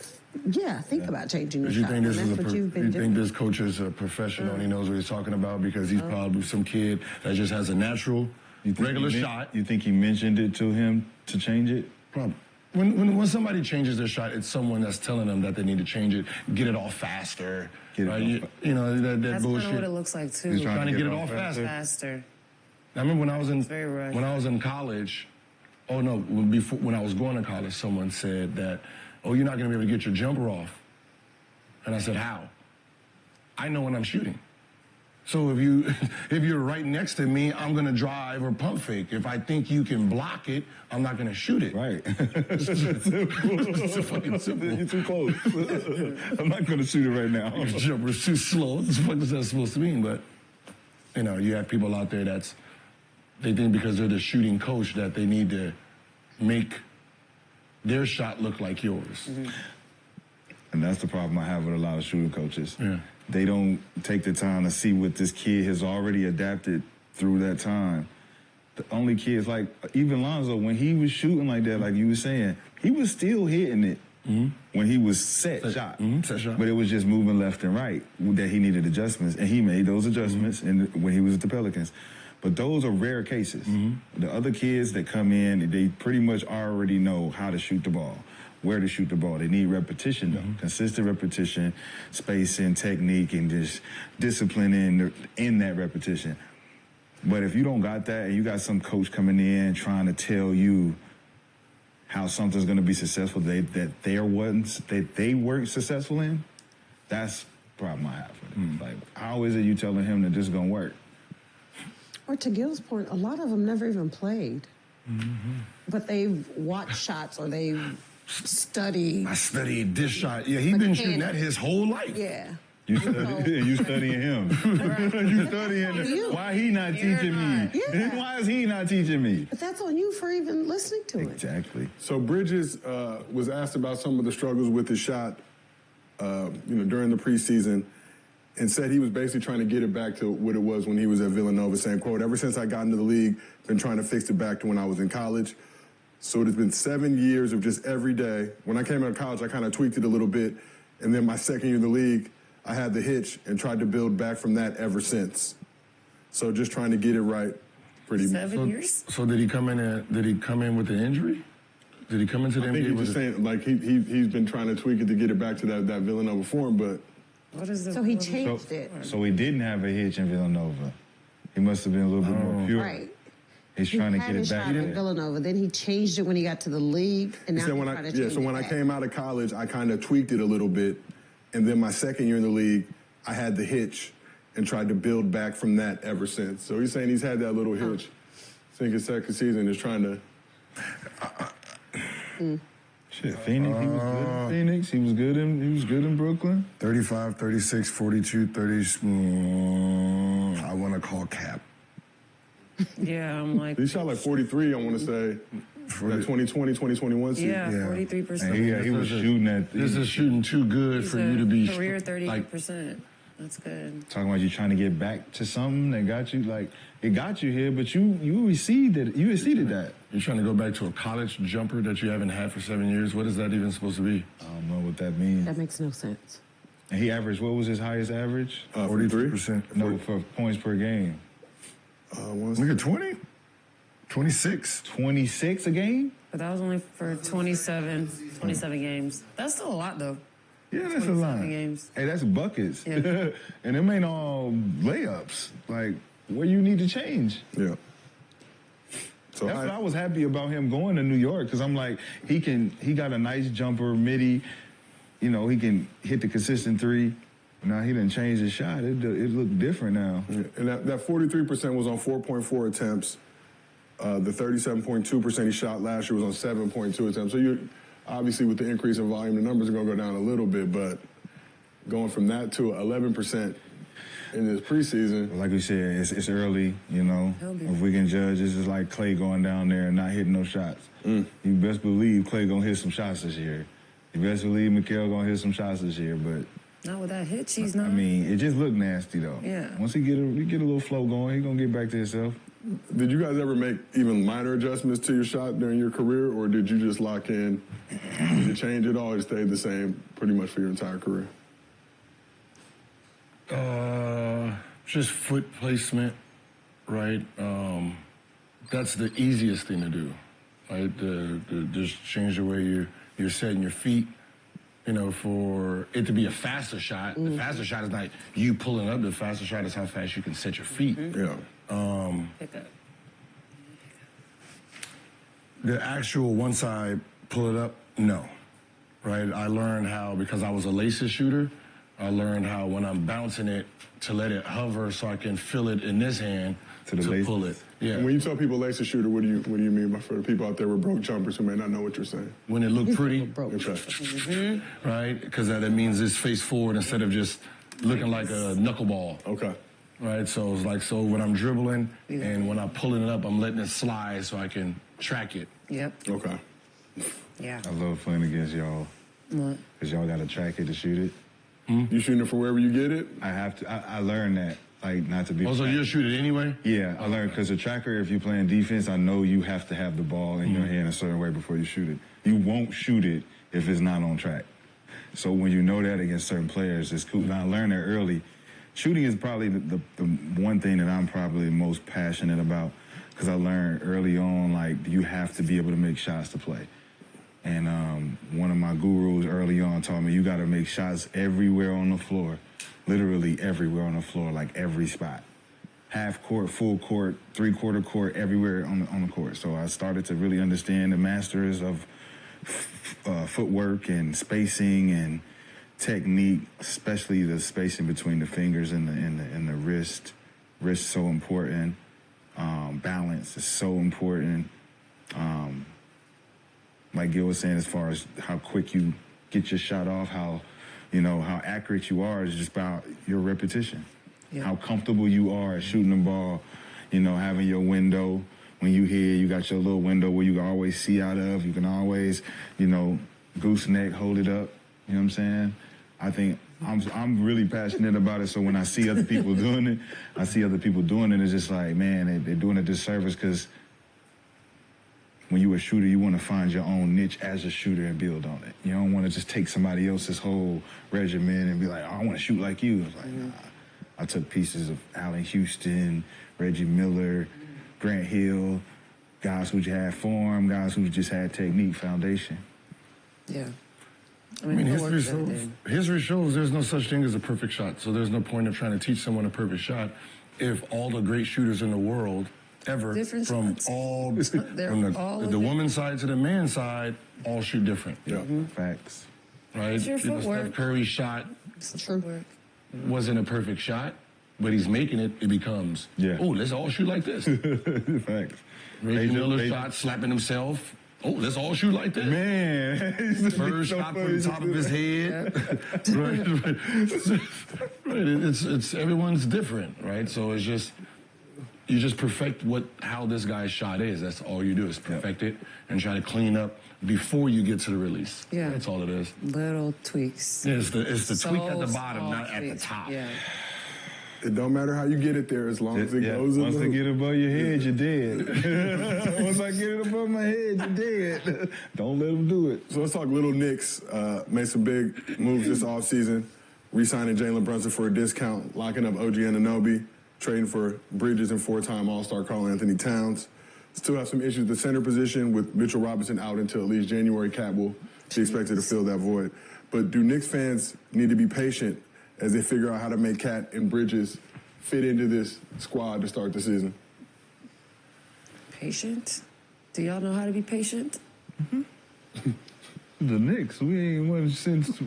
Yeah, think about changing your Because you shot. think this and is that's what you've been you doing. think this coach is a professional and he knows what he's talking about, because he's probably some kid that just has a natural, regular shot. You think he mentioned it to him to change it? Probably. When somebody changes their shot, it's someone that's telling them that they need to change it, get it off faster. Right? You know, that That's bullshit. kind of what it looks like, too. He's trying to get it off faster. I remember when I was in college, when I was going to college, someone said that, you're not going to be able to get your jumper off. And I said, how? I know when I'm shooting. So if you're right next to me, I'm going to drive or pump fake. If I think you can block it, I'm not going to shoot it. Right. It's fucking simple. You're too close. I'm not going to shoot it right now. Your jumper's too slow. What the fuck is that supposed to mean? But, you have people out there that's they think because they're the shooting coach that they need to make their shot look like yours. And that's the problem I have with a lot of shooting coaches. Yeah. They don't take the time to see what this kid has already adapted through that time. The only kids, like even Lonzo, when he was shooting like that, like you were saying, he was still hitting it when he was set shot. Set shot. But it was just moving left and right that he needed adjustments, and he made those adjustments when he was at the Pelicans. But those are rare cases. The other kids that come in, they pretty much already know how to shoot the ball, where to shoot the ball. They need repetition, though. Consistent repetition, spacing, technique, and just discipline in that repetition. But if you don't got that, and you got some coach coming in trying to tell you how something's going to be successful that they weren't successful in, that's the problem I have with it. Like, how is it you telling him that this is going to work? Or to Gil's point, a lot of them never even played. But they've watched shots or they've studied. I studied this shot. Yeah, he's been shooting that his whole life. Yeah. You studying him. You studying him. Why he not teaching me? Yeah. Why is he not teaching me? But that's on you for even listening to it. Exactly. So Bridges was asked about some of the struggles with his shot, during the preseason, and said he was basically trying to get it back to what it was when he was at Villanova, saying, quote, "Ever since I got into the league, been trying to fix it back to when I was in college." So it has been 7 years of just every day. When I came out of college, I kind of tweaked it a little bit. And then my second year in the league, I had the hitch and tried to build back from that ever since. So just trying to get it right pretty much. 7 years? So did he come in with the injury? Did he come into the NBA? I think he's just saying, like, he's been trying to tweak it to get it back to that Villanova form, but... What is the, so he changed it. So he didn't have a hitch in Villanova. He must have been a little bit more pure. Right. He's trying to get it back. He had in Villanova. Then he changed it when he got to the league, and now So when I came out of college, I kind of tweaked it a little bit, and then my second year in the league, I had the hitch and tried to build back from that ever since. So he's saying he's had that little hitch. I think his second season is trying to... Shit, Phoenix, he was good in Phoenix. He was good in Brooklyn. 35, 36, 42, 30. I want to call cap. Yeah, I'm like... He shot like 43, I want to say, that 2020, 2021 season. Yeah, 43%. He was shooting at... This is shooting too good for you to be... Career 38%. That's good. Talking about you trying to get back to something that got you, like, it got you here, but you exceeded that. You're trying to go back to a college jumper that you haven't had for 7 years? What is that even supposed to be? I don't know what that means. That makes no sense. And he averaged, what was his highest average? 43%. No, for points per game. Look at 20? 26. 26 a game? But that was only for 27 games. That's still a lot, though. Yeah, that's a lot. Games. Hey, that's buckets. Yeah. And them ain't all layups. Like, where you need to change. Yeah. So that's what I was happy about him going to New York, because I'm like, he got a nice jumper, midi. You know, he can hit the consistent three. Now he didn't change his shot. It looked different now. Yeah. And that 43% was on 4.4 attempts. The 37.2% he shot last year was on 7.2 attempts. So you're obviously, with the increase in volume, the numbers are going to go down a little bit, but going from that to 11% in this preseason. Like we said, it's early, you know. If we can judge, this is like Clay going down there and not hitting no shots. You best believe Clay going to hit some shots this year. You best believe Mikal going to hit some shots this year, but... Not with that hitch, he's not. I mean, it just looked nasty, though. Yeah. Once he get a little flow going, he's going to get back to himself. Did you guys ever make even minor adjustments to your shot during your career, or did you just lock in? Did you change it all, or stayed the same pretty much for your entire career? Just foot placement, right? That's the easiest thing to do, right? Just change the way you're setting your feet. You know, for it to be a faster shot. The faster shot is not you pulling up. The faster shot is how fast you can set your feet. Yeah. Pick up. The actual once I pull it up, no. Right? I learned how, because I was a laces shooter, I learned how when I'm bouncing it to let it hover so I can feel it in this hand to pull it. Yeah. And when you tell people laser shooter, what do you mean by, for the people out there with broke jumpers who may not know what you're saying? When it looked pretty, okay. Right? Because that means it's face forward instead of just looking like a knuckleball. Okay. right? So it's like, so when I'm dribbling and when I'm pulling it up, I'm letting it slide so I can track it. Yep. Okay. Yeah. I love playing against y'all. What? Because y'all got to track it to shoot it. You shooting it from wherever you get it? I have to. I learned that, like, not to be. Oh, so you'll shoot it anyway? Yeah, I learned because the tracker, if you're playing defense, I know you have to have the ball in your hand a certain way before you shoot it. You won't shoot it if it's not on track. So when you know that against certain players, it's cool. And I learned that early. Shooting is probably the one thing that I'm probably most passionate about because I learned early on, like, you have to be able to make shots to play. And one of my gurus early on taught me you got to make shots everywhere on the floor, literally everywhere on the floor, like every spot. Half court, full court, three-quarter court, everywhere on the court. So I started to really understand the masters of footwork and spacing and technique, especially the spacing between the fingers and the wrist. Wrist so important. Balance is so important. Like Gil was saying, as far as how quick you get your shot off, how accurate you are is just about your repetition. Yeah. How comfortable you are at shooting the ball, having your window. When you hit, you got your little window where you can always see out of. You can always, gooseneck, hold it up. You know what I'm saying? I think I'm really passionate about it. So when I see other people doing it, it's just like, man, they're doing a disservice because when you're a shooter, you want to find your own niche as a shooter and build on it. You don't want to just take somebody else's whole regimen and be like, oh, I want to shoot like you. It's like, nah. I took pieces of Allen Houston, Reggie Miller, Grant Hill, guys who had form, guys who just had technique, foundation. Yeah. I mean, history shows there's no such thing as a perfect shot. So there's no point of trying to teach someone a perfect shot if all the great shooters in the world ever from the woman's side to the man's side all shoot different. Yeah, facts. Right? It's your footwork. Steph Curry's shot True. wasn't a perfect shot, but he's making it. It becomes, oh, let's all shoot like this. Facts. Reggie Miller's shot, slapping himself. Oh, let's all shoot like this. Man. First shot from the top of his head. Right. It's everyone's different, right? So it's just, you just perfect how this guy's shot is. That's all you do is perfect it and try to clean up before you get to the release. Yeah. That's all it is. Little tweaks. Yeah, it's the tweak at the bottom, not at the top. Yeah. It don't matter how you get it there as long as it goes in. Once I get above your head, you're dead. Once I get it above my head, you're dead. Don't let them do it. So let's talk Little Knicks. Made some big moves this offseason. Re-signing Jalen Brunson for a discount, locking up OG Anunoby, trading for Bridges and four-time All-Star Karl Anthony Towns. Still have some issues at the center position with Mitchell Robinson out until at least January. Cat will be expected to fill that void. But do Knicks fans need to be patient as they figure out how to make Cat and Bridges fit into this squad to start the season? Patient? Do y'all know how to be patient? The Knicks, we ain't won since.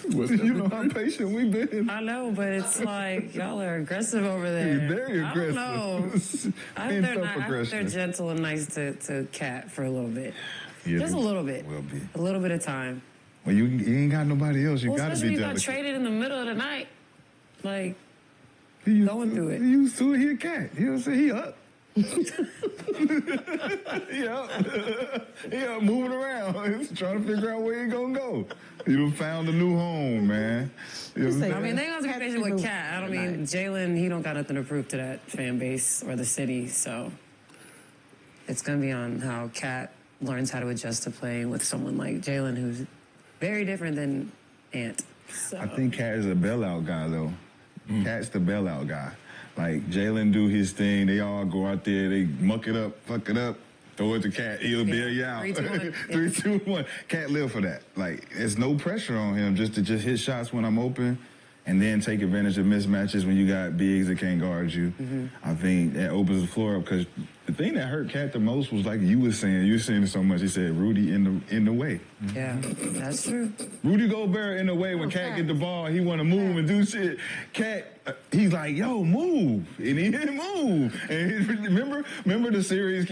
You know how patient we've been. I know, but it's like y'all are aggressive over there. You're very aggressive. I don't know. I hope they're gentle and nice to Cat for a little bit. Yeah, just a little bit. Will be. A little bit of time. Well, you ain't got nobody else. You got to especially be you got delicate. traded in the middle of the night. Like, going through it. He used to it. He a cat. You know what I'm saying? He up. Yeah, moving around. He's trying to figure out where he gonna go. You done found a new home, man. You know I mean, they gonna be patient with Cat. I don't mean Jalen. He don't got nothing to prove to that fan base or the city. So it's gonna be on how Cat learns how to adjust to playing with someone like Jalen, who's very different than Ant. So. I think Cat is a bailout guy, though. Cat's the bailout guy. Like, Jalen do his thing. They all go out there. They muck it up, fuck it up, throw it to Cat. He'll bail you out. 3, 2, 1. 3, 2, 1. Cat live for that. Like, there's no pressure on him just to hit shots when I'm open and then take advantage of mismatches when you got bigs that can't guard you. I think that opens the floor up because the thing that hurt Cat the most was like you were saying it so much. He said Rudy in the way. Yeah, that's true. Rudy Gobert in the way when Cat get the ball, he want to move and do shit. Cat, he's like, yo, move, and he didn't move. And remember the series.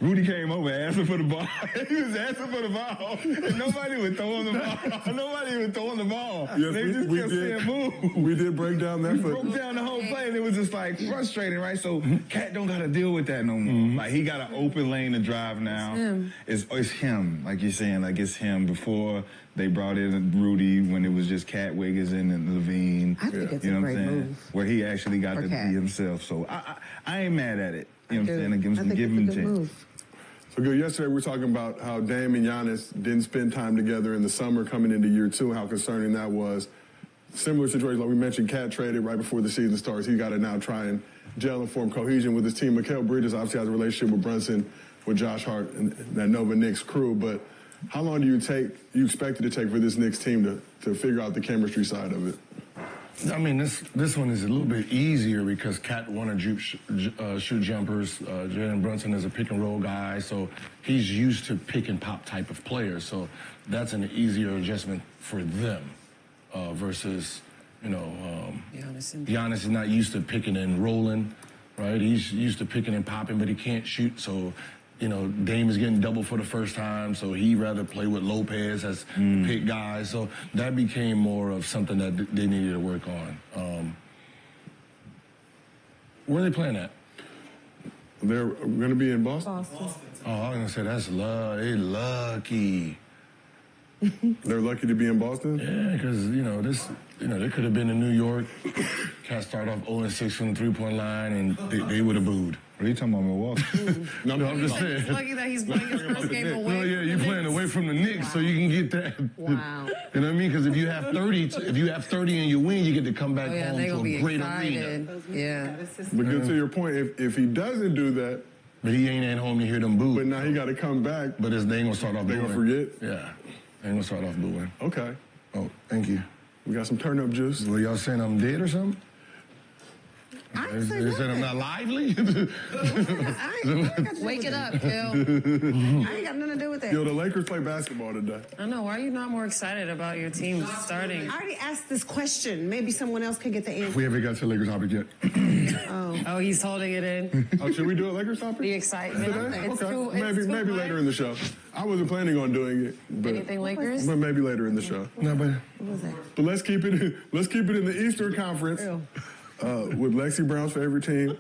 Rudy came over asking for the ball. He was asking for the ball, and nobody was throwing the ball. Nobody was throwing the ball. Yes, they just kept saying move. We did break down that. We broke down the whole play, and it was just like frustrating, right? So Cat don't got to deal with that no more. Like he got an open lane to drive now. It's him, like you're saying, like it's him. Before they brought in Rudy, when it was just Cat, Wiggins, and Levine. I think it's you know a what I'm great saying? move. Where he actually got For to Cat. be himself. So I ain't mad at it. You know what I'm saying? I think Give it's him a a good chance. move. So good. Yesterday we were talking about how Dame and Giannis didn't spend time together in the summer coming into year two, how concerning that was. Similar situation, like we mentioned, Cat traded right before the season starts. He got to now try and gel and form cohesion with his team. Mikal Bridges obviously has a relationship with Brunson, with Josh Hart, and that Nova Knicks crew. But how long do you expect it to take for this Knicks team to figure out the chemistry side of it? I mean, this one is a little bit easier because Cat want to shoot jumpers. Jalen Brunson is a pick and roll guy, so he's used to pick and pop type of players. So that's an easier adjustment for them versus, Giannis is not used to picking and rolling, right? He's used to picking and popping, but he can't shoot. So, Dame is getting double for the first time, so he'd rather play with Lopez as the pick guy. So that became more of something that they needed to work on. Where are they playing at? They're going to be in Boston. Oh, I was going to say, that's they lucky. They're lucky to be in Boston? Yeah, because, they could have been in New York. Cat started off 0-6 from the three-point line, and they would have booed. What are you talking about, Milwaukee? No, I'm just saying. He's lucky that he's playing his first game away. No, yeah, you're playing away from the Knicks, so you can get that. Wow. You know what I mean? Because if you have 30, and you win, you get to come back home to a great arena. Yeah. But good to your point, if he doesn't do that, but he ain't at home to hear them boo. But now he got to come back. But they ain't gonna start off. They booing. gonna forget. Yeah, they ain't gonna start off booing. Okay. Oh, thank you. We got some turn up juice. Well, y'all saying I'm dead or something? I They said I'm not lively? Wake it up, Phil. I ain't got nothing to do with that. Yo, the Lakers play basketball today. I know. Why are you not more excited about your team starting? I already asked this question. Maybe someone else could get the answer. We haven't got to Lakers topic yet. Oh, he's holding it in. Oh, should we do a Lakers topic? The excitement. Today? It's Okay. too, it's maybe too later in the show. I wasn't planning on doing it, but Anything Lakers? But maybe later in the show. No, but What was that? But let's keep it in the Eastern Conference with Lexi Brown's favorite team,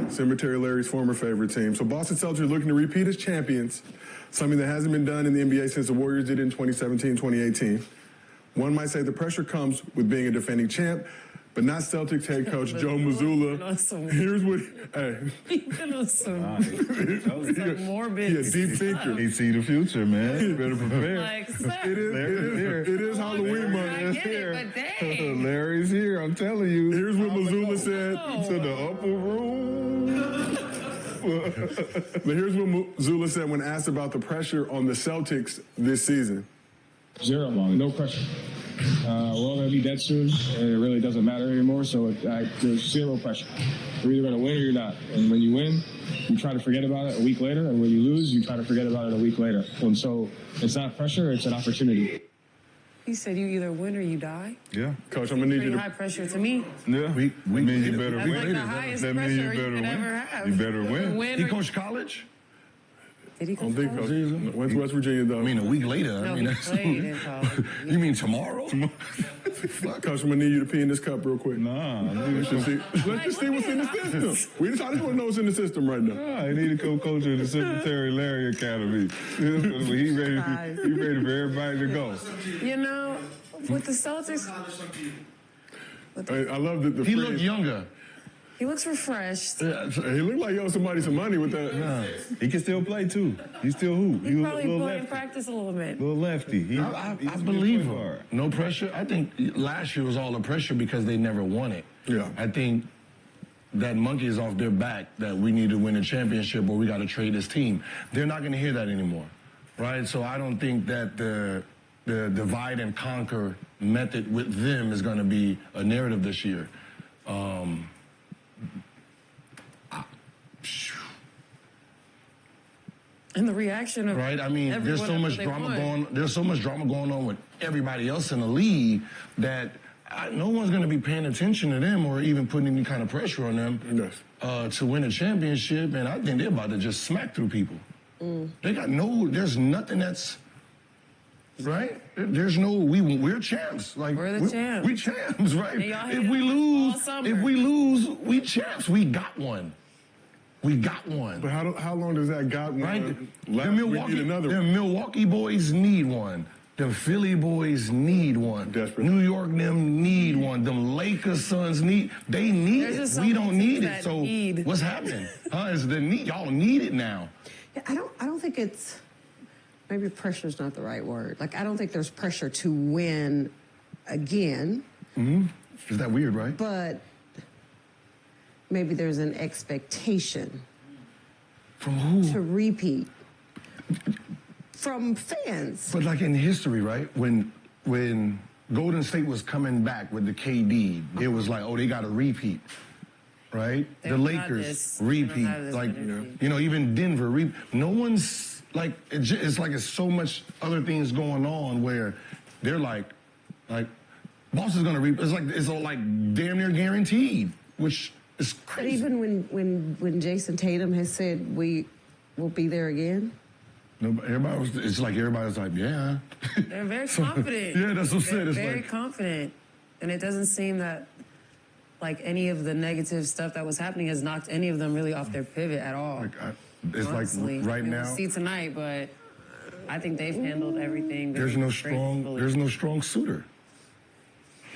Cemetery Larry's former favorite team. So Boston Celtics looking to repeat as champions, something that hasn't been done in the NBA since the Warriors did it in 2017, 2018. One might say the pressure comes with being a defending champ, but not Celtics head coach Joe Mazzulla. Here's what, You've been on some morbid. He a deep thinker. He see the future, man. You better prepare. Like, It is Halloween month. I get it, but dang. Larry's here, I'm telling you. Here's what Mazzulla said. To the upper room. But here's what Mazzulla said when asked about the pressure on the Celtics this season. Zero, no pressure. We're all going to be dead soon, and it really doesn't matter anymore, so there's zero pressure. You're either going to win or you're not. And when you win, you try to forget about it a week later, and when you lose, you try to forget about it a week later. And so it's not pressure, it's an opportunity. He said you either win or you die. Yeah. Coach, I'm going to need Pretty you to... high pressure to me. Yeah. We mean you better That's win. like the highest That means you pressure better you could win. ever have. You better win. He coached college? Did he I don't coach think college? Coach. Went to West Virginia, though. I mean, a week later. No, I mean, he played in college. You mean tomorrow? Coach, I'm going to need you to pee in this cup real quick. Let's just see what's in the system. I just want to know what's in the system right now. I need to go coach at the Cemetery Larry Academy. He ready for everybody to go. You know, with the Celtics, I love the He phrase. looked younger. he looks refreshed. He looked like he owed somebody some money with that. Yeah. He can still play too. He's still who? He probably little played in lefty. practice a little bit. Little lefty. I believe him. No pressure. I think last year was all the pressure because they never won it. Yeah. I think that monkey is off their back that we need to win a championship or we got to trade this team. They're not going to hear that anymore, right? So I don't think that the divide and conquer method with them is going to be a narrative this year. And the reaction of Right, I mean, there's so much drama going. There's so much drama going on with everybody else in the league that no one's going to be paying attention to them or even putting any kind of pressure on them. Yes. to win a championship, and I think they're about to just smack through people. They got there's nothing that's right. There's no we're champs. Like we're the champs. We champs, right? If we lose, we champs. We got one. We got one. But how long does that got one? Right? The Milwaukee boys need one. The Philly boys need one. Desperate. New York them need one. Them Lakers sons need. They need it. We don't need it. So what's happening? Is the need? Y'all need it now. Yeah, I don't think it's, maybe pressure is not the right word. Like, I don't think there's pressure to win again. Is that weird, right? But maybe there's an expectation. From who? To repeat. From fans. But like in history, right? When Golden State was coming back with the KD, it was like, oh, they got a repeat. Right? The Lakers repeat. Like, even Denver repeat. No one's like, it's like it's so much other things going on where they're like Boston's gonna repeat. It's all like damn near guaranteed, which is crazy. But even when Jason Tatum has said we will be there again. It's like everybody's like, yeah. They're very confident. Yeah, that's what I said. It's very confident. And it doesn't seem that like any of the negative stuff that was happening has knocked any of them really off their pivot at all. It's honestly. like right now. We'll see tonight, but I think they've handled everything. There's no strong suitor.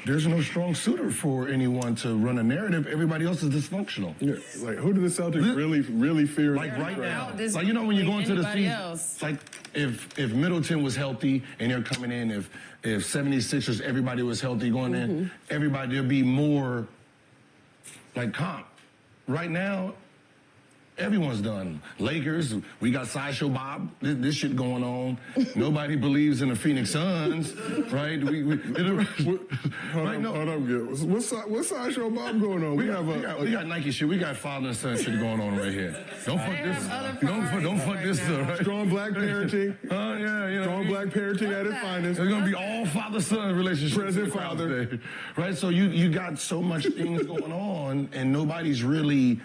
There's no strong suitor for anyone to run a narrative. Everybody else is dysfunctional. Yeah, like who do the Celtics really fear? Like right now, like when you go into the season, it's like if Middleton was healthy and they're coming in, if 76ers everybody was healthy going in, everybody there'd be more like comp. Right now, everyone's done. Lakers, we got Sideshow Bob. This shit going on. Nobody believes in the Phoenix Suns, right? Hold up, Gil. What's Sideshow Bob going on? We got Nike shit. We got father and son shit going on right here. Don't fuck this. Don't fuck this up. Right? Strong black parenting. Strong black parenting at its finest. It's gonna be all father-son relationship. Present father. Right? So you got so much things going on, and nobody's really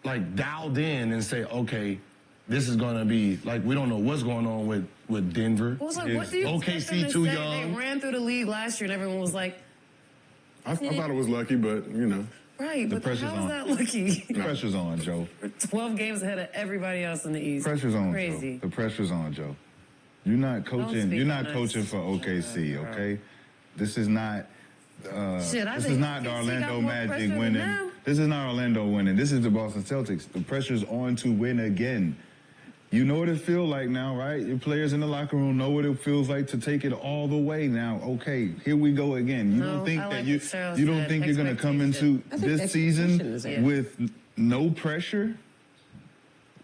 like dialed in and say, okay, this is gonna be like we don't know what's going on with Denver. Well, like, what do you expect them to too say? young. They ran through the league last year and everyone was like, I thought it was lucky, but right, but how is that lucky? The pressure's on, Joe. We're 12 games ahead of everybody else in the East. Pressure's on, crazy. Joe. The pressure's on, Joe. You're not coaching. You're not coaching for OKC, okay? This is not. This is not the Orlando Magic winning. This is not Orlando winning. This is the Boston Celtics. The pressure's on to win again. You know what it feels like now, right? Your players in the locker room know what it feels like to take it all the way now. Okay, here we go again. You don't think that you don't think you're going to come into this season with no pressure?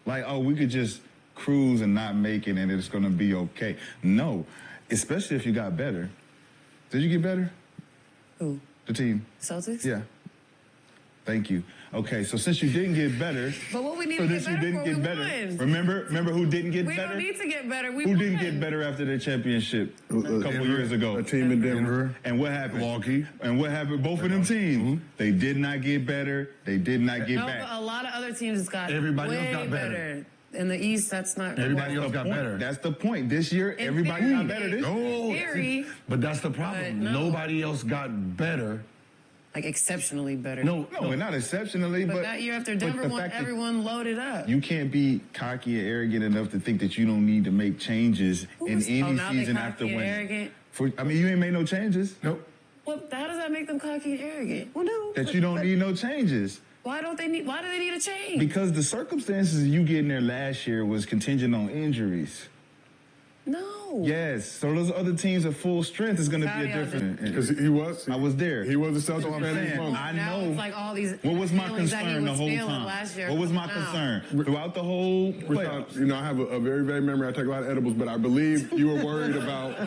Like, oh, we could just cruise and not make it and it's going to be okay. No, especially if you got better. Did you get better? Who? The team. Celtics? Yeah. Thank you. Okay, so since you didn't get better, but what we need to get better for, we won. Remember who didn't get better? We don't need to get better. Who didn't get better after their championship a couple years ago? A team in Denver. And what happened? Milwaukee. And what happened? Both of them teams, they did not get better. They did not get back. But a lot of other teams got Everybody way else got better. In the East, that's not. Everybody else got better. That's the point. This year, everybody got better. Theory, but that's the problem. Nobody else got better. Like exceptionally better. No, not exceptionally. But that year after Denver won, everyone loaded up. You can't be cocky and arrogant enough to think that you don't need to make changes in any season after winning. You ain't made no changes. Nope. Well, how does that make them cocky and arrogant? Well, no. That you don't need no changes. Why do they need a change? Because the circumstances of you getting there last year was contingent on injuries. No. Yes. So those other teams at full strength is going to be a different. Because he was. I was there. He was the Celtics fan. I know. It's like all these. What was my concern the whole time? What was my concern throughout the whole playoffs? I have a very vague memory. I take a lot of edibles, but I believe you were worried about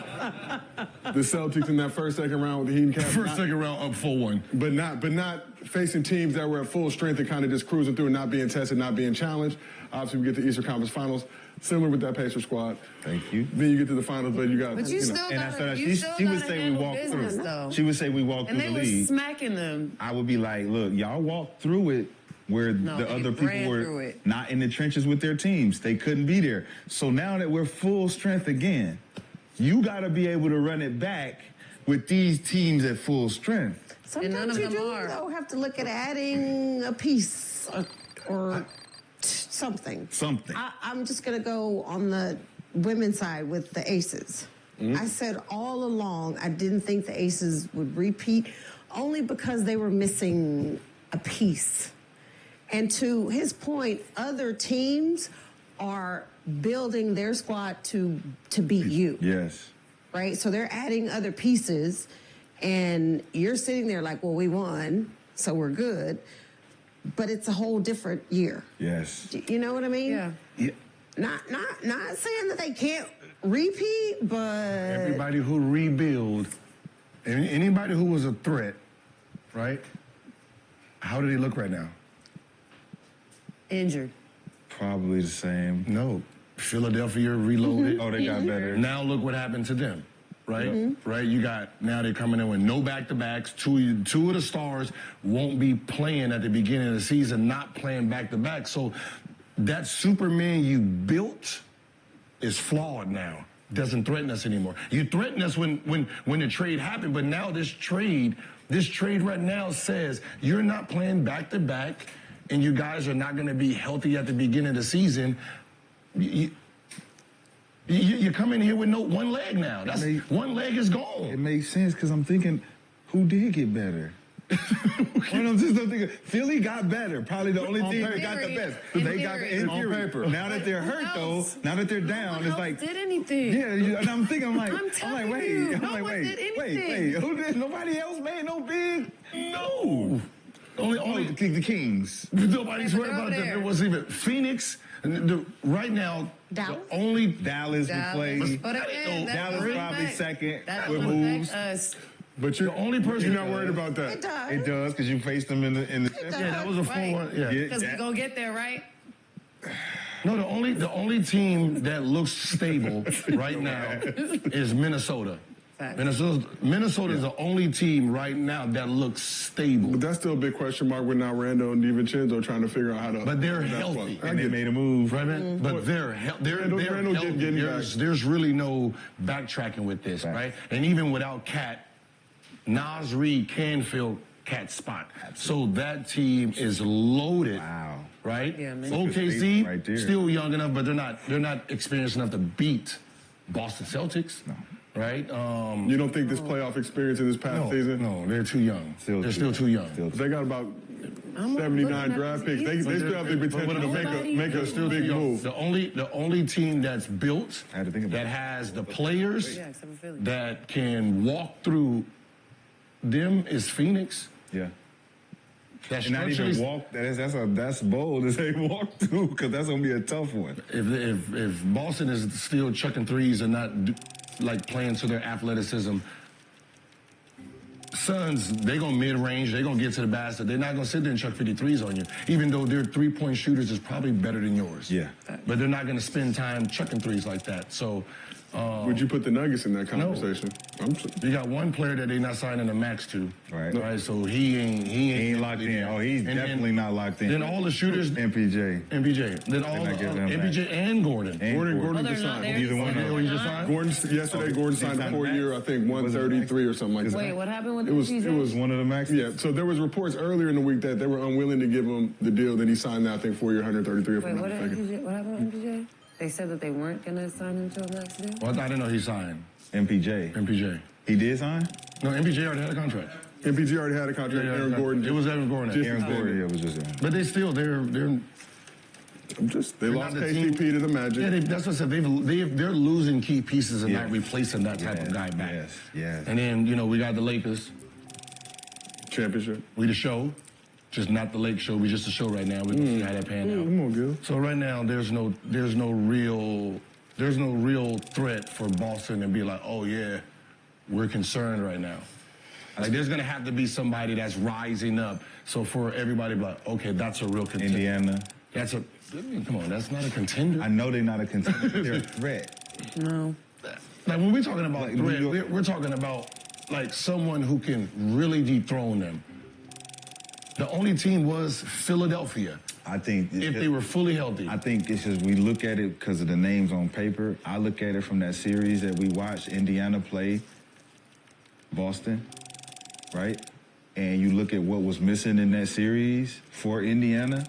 the Celtics in that second round with the Heat and Cavs. Second round up 4-1. But not facing teams that were at full strength and kind of just cruising through and not being tested, not being challenged. Obviously, we get to Eastern Conference Finals. Similar with that Pacer squad. Thank you. Then you get to the finals, but you got. But you still got. She would say we walked through. Though. She would say we walked through the league. And they were smacking them. I would be like, look, y'all walked through it. where No, the they other people ran through were it. not in the trenches with their teams. They couldn't be there. So now that we're full strength again, you got to be able to run it back with these teams at full strength. Sometimes you do, though, have to look at adding a piece or something. Something. I'm just going to go on the women's side with the Aces. I said all along I didn't think the Aces would repeat only because they were missing a piece. And to his point, other teams are building their squad to beat you. Yes. Right? So they're adding other pieces, and you're sitting there like, well, we won, so we're good. But it's a whole different year. Yes. You know what I mean? Yeah. Not saying that they can't repeat, but Everybody who rebuild, anybody who was a threat, right? How do they look right now? Injured. Probably the same. No. Philadelphia reloaded. Oh, they got better. Now look what happened to them, right? Mm-hmm. Right? You got, now they're coming in with no back-to-backs. Two of the stars won't be playing at the beginning of the season, not playing back-to-back. So that Superman you built is flawed now. Doesn't threaten us anymore. You threatened us when the trade happened, but now this trade right now says you're not playing back-to-back and you guys are not going to be healthy at the beginning of the season. You come in here with one leg now. One leg is gone. It makes sense because I'm thinking, who did get better? I'm thinking, Philly got better. Probably the only team that got the best. They got in paper. Now that they're hurt, though, now that they're down, it's like did anything. Yeah, and I'm thinking, wait. Who did? Nobody else made no big. No. Only the Kings. Nobody's worried about them. It wasn't even Phoenix. Right now, Dallas? the only Dallas would play. But again, Dallas probably second that with will moves. affect us. But you're The only person you're not worried about that. it does. It does because you faced them in the. Yeah, that was a 4-1. Yeah. Because we gonna get there, right? No, the only team that looks stable right now is Minnesota. Minnesota is the only team right now that looks stable. But that's still a big question mark with now Randall and DiVincenzo trying to figure out how to. But they're that's healthy. fun. And they made a move. Right, man? But they're healthy. Randall getting back. There's really no backtracking with this, right? And even without Cat, Nas Reed can fill Cat's spot. So that team is loaded. Wow. Right? Yeah, man. OKC, Right there. still young enough, but they're not experienced enough to beat Boston Celtics. No. Right? You don't think this playoff experience in this past season? No, they're too young. They're still too young. They got about 79 draft picks. They still have the potential to make a still big move. The only team that's built that has the players that can walk through them is Phoenix. Yeah. That's And not even walk. That's bold to say walk through because that's gonna be a tough one. If Boston is still chucking threes and not like playing to their athleticism, Suns, they gonna mid-range, they gonna get to the basket. They're not gonna sit there and chuck 53s on you, even though their three-point shooters is probably better than yours. Yeah. But they're not gonna spend time chucking threes like that. So Would you put the Nuggets in that conversation? you got one player that they're not signing a max to. Right. Right. So he ain't locked in. Oh, he's definitely not locked in. Then all the shooters MPJ. Then all MPJ and Gordon. Gordon just signed. Either one. He just signed. Gordon signed a 4-year, I think 133 or something like that. Wait, what happened with It was one of the maxes. Yeah, so there was reports earlier in the week that they were unwilling to give him the deal that he signed. That I think 4-year, 133. If Wait, I'm not what mistaken. happened with MPJ? They said that they weren't going to sign him to a max deal? Well, I didn't know he signed. MPJ. He did sign? No, MPJ already had a contract. MPJ already had a contract. Aaron Gordon. It was Aaron Gordon. Aaron Gordon, yeah, it was just Aaron. But they're they lost KCP to the Magic. Yeah, that's what I said. They're losing key pieces and not replacing that type of guy back. Yes. And then we got the Lakers championship. We the show, just not the Lake show. We just a show right now. We can see how that pan out. Come on, Gil. So right now there's no real threat for Boston to be like, oh yeah, we're concerned right now. Like there's gonna have to be somebody that's rising up. So for everybody to be like, okay, that's a real contender. Indiana. Come on, that's not a contender. I know they're not a contender. They're a threat. No. Like when we're talking about threat, we're talking about like someone who can really dethrone them. The only team was Philadelphia. I think if they were fully healthy. I think it's just we look at it because of the names on paper. I look at it from that series that we watched Indiana play Boston, right? And you look at what was missing in that series for Indiana,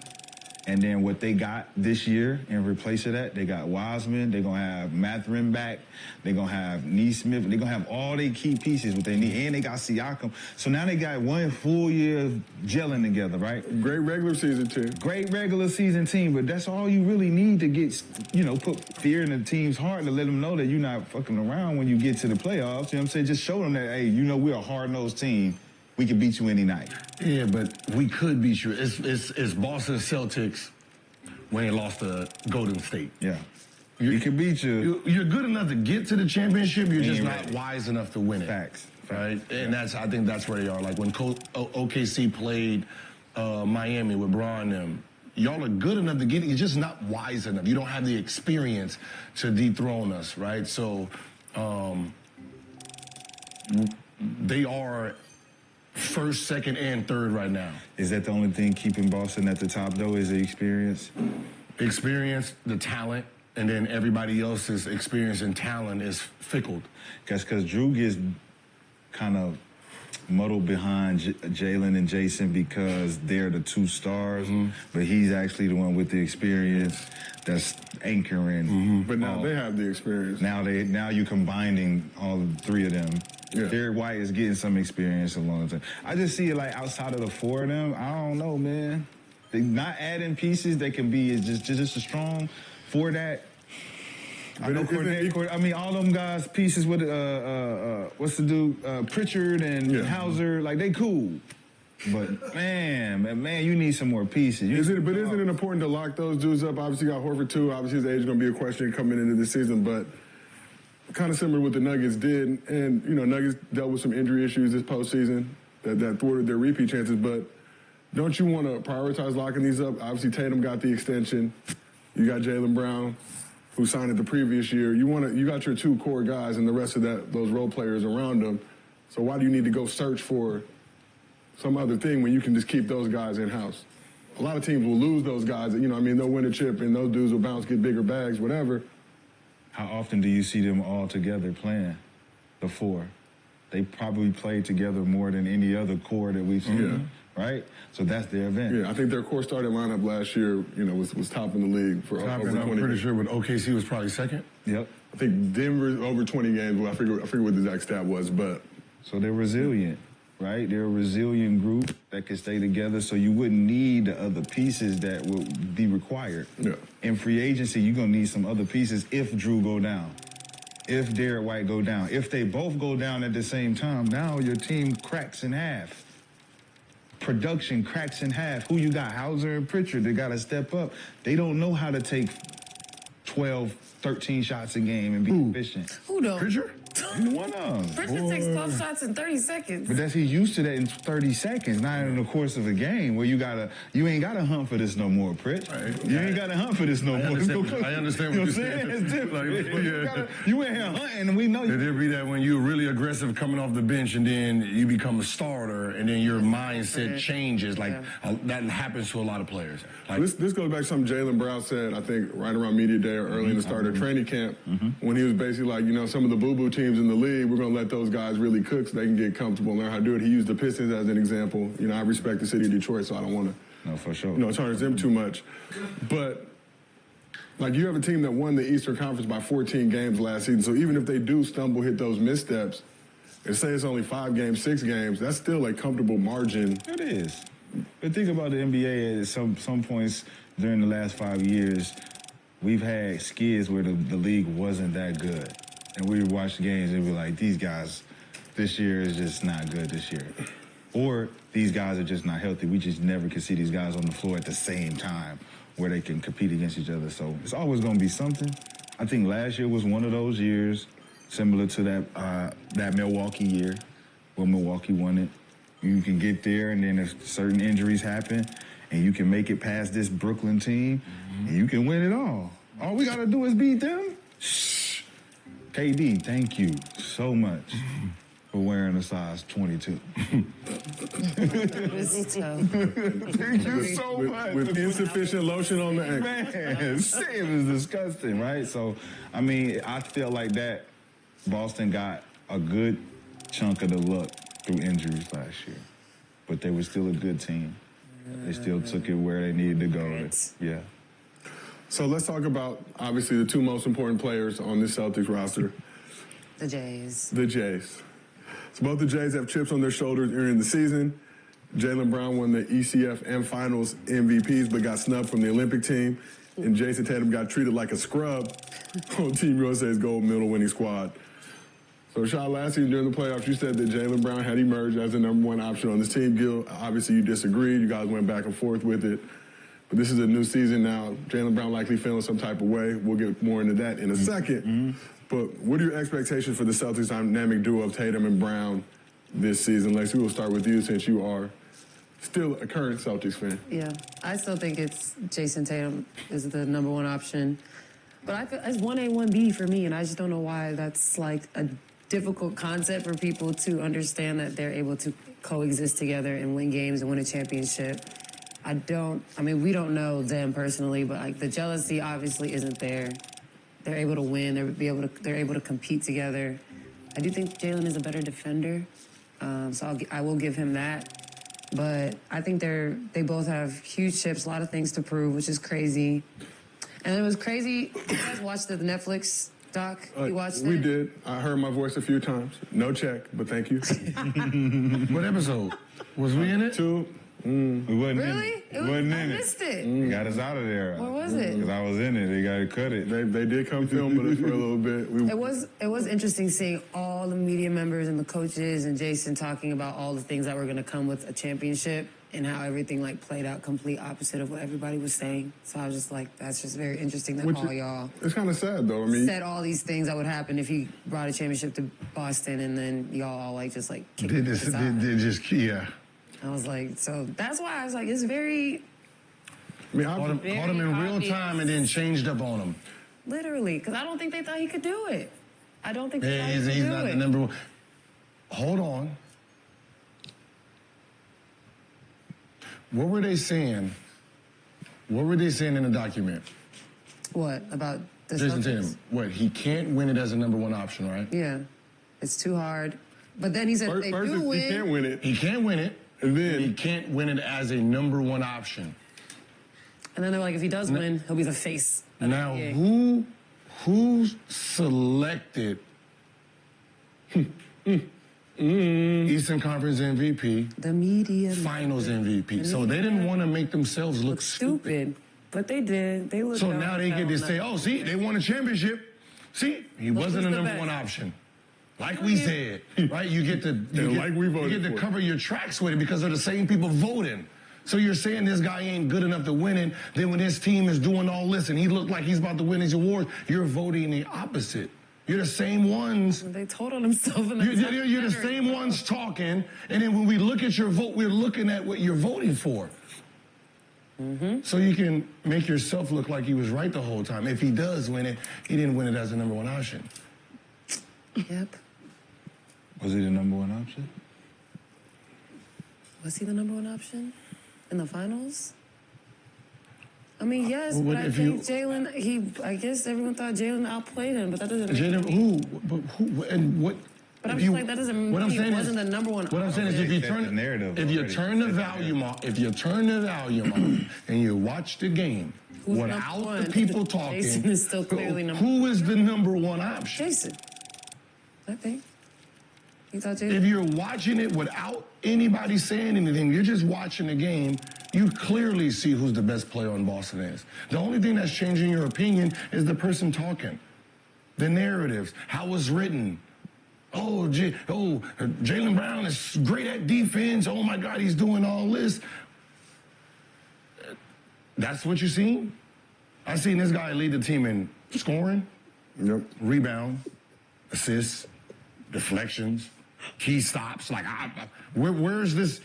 and then what they got this year in replace of that, they got Wiseman, they're going to have Mathurin back, they're going to have Neesmith, they're going to have all their key pieces what they need, and they got Siakam. So now they got one full year of gelling together, right? Great regular season team. Great regular season team, but that's all you really need to get, put fear in the team's heart to let them know that you're not fucking around when you get to the playoffs. You know what I'm saying? Just show them that, hey, we're a hard-nosed team. We can beat you any night. Yeah, but we could beat you. It's Boston Celtics when they lost to Golden State. Yeah. We can beat you. You're good enough to get to the championship. You're just not wise enough to win it. Facts. Right? And I think that's where they are. Like when OKC played Miami with Bron and them, y'all are good enough to get it. You're just not wise enough. You don't have the experience to dethrone us, right? So they are first, second, and third right now. Is that the only thing keeping Boston at the top, though, is the experience? Experience, the talent, and then everybody else's experience and talent is fickle. Because Drew gets kind of muddled behind Jalen and Jason because they're the two stars, but he's actually the one with the experience that's anchoring. But now they have the experience. Now you're combining all three of them. Yeah. Derek White is getting some experience along the time. I just see it like outside of the four of them. I don't know, man. They not adding pieces that can be just as strong for that. I know all them guys pieces with what's the dude Pritchard and Hauser, like they cool. But man, you need some more pieces. Isn't it important to lock those dudes up? Obviously, you got Horford too. Obviously, his age is going to be a question coming into the season, but kind of similar to what the Nuggets did. And Nuggets dealt with some injury issues this postseason that thwarted their repeat chances. But don't you want to prioritize locking these up? Obviously, Tatum got the extension. You got Jaylen Brown, who signed it the previous year. You got your two core guys and the rest of those role players around them. So why do you need to go search for some other thing when you can just keep those guys in-house? A lot of teams will lose those guys. They'll win a chip and those dudes will bounce, get bigger bags, whatever. How often do you see them all together playing? The four. They probably play together more than any other core that we've seen, right? So that's their event. Yeah, I think their core starting lineup last year, was top in the league for over 20 I'm pretty sure with OKC was probably second. Yep. I think Denver over 20 games. Well, I forget what the exact stat was, but so they're resilient, right? They're a resilient group that can stay together, so you wouldn't need the other pieces that would be required. Yeah. In free agency, you're gonna need some other pieces if Drew go down, if Derek White go down, if they both go down at the same time. Now your team cracks in half. Production cracks in half. Who you got? Hauser and Pritchard. They got to step up. They don't know how to take 12, 13 shots a game and be efficient. Who don't? Pritchard? One of them. Pritchard takes 12 shots in 30 seconds. But he's used to that in 30 seconds, not in the course of a game where you ain't got to hunt for this no more, Pritch. Right. You ain't got to hunt for this no more. I understand what you're saying. It's different. You ain't here hunting, and we know you. There'd be that when you're really aggressive coming off the bench and then you become a starter and then your mindset changes. That happens to a lot of players. This goes back to something Jaylen Brown said, I think, right around media day or early in the start of training camp, when he was basically like, some of the boo-boo teams in the league, we're going to let those guys really cook so they can get comfortable and learn how to do it. He used the Pistons as an example. I respect the city of Detroit, so I don't want to, no, for sure, tarnish them too much. But, you have a team that won the Eastern Conference by 14 games last season, so even if they do stumble, hit those missteps, and say it's only 5 games, 6 games, that's still a comfortable margin. It is. But think about the NBA at some points during the last 5 years, we've had skids where the league wasn't that good. And we would watch the games and be like, these guys, this year is just not good this year. Or these guys are just not healthy. We just never can see these guys on the floor at the same time where they can compete against each other. So it's always going to be something. I think last year was one of those years, similar to that Milwaukee year where Milwaukee won it. You can get there, and then if certain injuries happen, and you can make it past this Brooklyn team, and you can win it all. All we got to do is beat them. KD, thank you so much. for wearing a size 22. It's tough. Thank you so much. With insufficient lotion on the ankle. Man, shit, it was disgusting, right? So, I mean, I feel like that Boston got a good chunk of the luck through injuries last year. But they were still a good team. They still took it where they needed to go. Yeah. So let's talk about, obviously, the two most important players on this Celtics roster. The Jays. The Jays. So both the Jays have chips on their shoulders during the season. Jaylen Brown won the ECF and Finals MVPs, but got snubbed from the Olympic team. And Jason Tatum got treated like a scrub on Team USA's gold medal winning squad. So, Shaw, last season during the playoffs, you said that Jaylen Brown had emerged as the #1 option on this team. Gil, obviously you disagreed. You guys went back and forth with it. But this is a new season now. Jaylen Brown likely feeling some type of way. We'll get more into that in a second. But what are your expectations for the Celtics dynamic duo of Tatum and Brown this season? Lacey, we'll start with you since you are still a current Celtics fan. Yeah, I still think it's Jason Tatum is the #1 option. But I feel it's 1A, 1B for me, and I just don't know why that's like a difficult concept for people to understand that they're able to coexist together and win games and win a championship. I mean, we don't know them personally, but like the jealousy obviously isn't there. They're able to win. They're able to compete together. I do think Jaylen is a better defender, so I will give him that. But I think they both have huge chips, a lot of things to prove, which is crazy. And it was crazy. You guys watched the Netflix doc? You watched it? We did. I heard my voice a few times. No check, but thank you. What episode? Was we in it? 2. We wasn't Really? in it. I missed it. They got us out of there. Where was it? Because I was in it. They got to cut it. They did come film with us for a little bit. It was interesting seeing all the media members and the coaches and Jason talking about all the things that were going to come with a championship and how everything like played out complete opposite of what everybody was saying. So I was just like, that's just very interesting that all y'all It's kind of sad though. I mean, said all these things that would happen if he brought a championship to Boston and then y'all all like just like kicked it aside. Yeah. I was like, so that's why I was like, it's very I mean, caught him in real time and then changed up on him. literally, because I don't think they thought he could do it. I don't think they thought he could He's do not it. the #1. Hold on. What were they saying? What were they saying in the document? What about the Jason Celtics? Tatum. What? He can't win it as a #1 option, right? Yeah, it's too hard. But then he said they first do win. he can't win it. He can't win it. And then he can't win it as a #1 option. And then they're like, if he does win, he'll be the face. of the Now, NBA. who selected Eastern Conference MVP? The media. Finals MVP. So they didn't want to make themselves look stupid. But they did. They looked. So now they get to say, oh, see, they won a championship. See, he wasn't a #1 option. Like we said, right? You get to cover your tracks with it because they're the same people voting. So you're saying this guy ain't good enough to win it. Then when his team is doing all this and he looked like he's about to win his award, you're voting the opposite. You're the same ones. They told on themselves. You're the same ones talking. And then when we look at your vote, we're looking at what you're voting for. So you can make yourself look like he was right the whole time. If he does win it, he didn't win it as a #1 option. Yep. Was he the #1 option? Was he the #1 option in the finals? I mean, yes, Well, but I think Jaylen, I guess everyone thought Jaylen outplayed him, but that doesn't make Jaylen, who, and what? But I'm just like, that doesn't mean he wasn't the #1 option. What I'm saying is if you turn the volume on, and you watch the game without the people talking, Jason is still clearly who is the #1 option? Jason. I think. You thought Jason? If you're watching it without anybody saying anything, you're just watching the game, you clearly see who's the best player on Boston is. The only thing that's changing your opinion is the person talking. The narratives, how it's written. Oh, Jaylen Brown is great at defense. Oh, my God, he's doing all this. That's what you seen? I seen this guy lead the team in scoring, rebound, assists, deflections, key stops. Like, where's this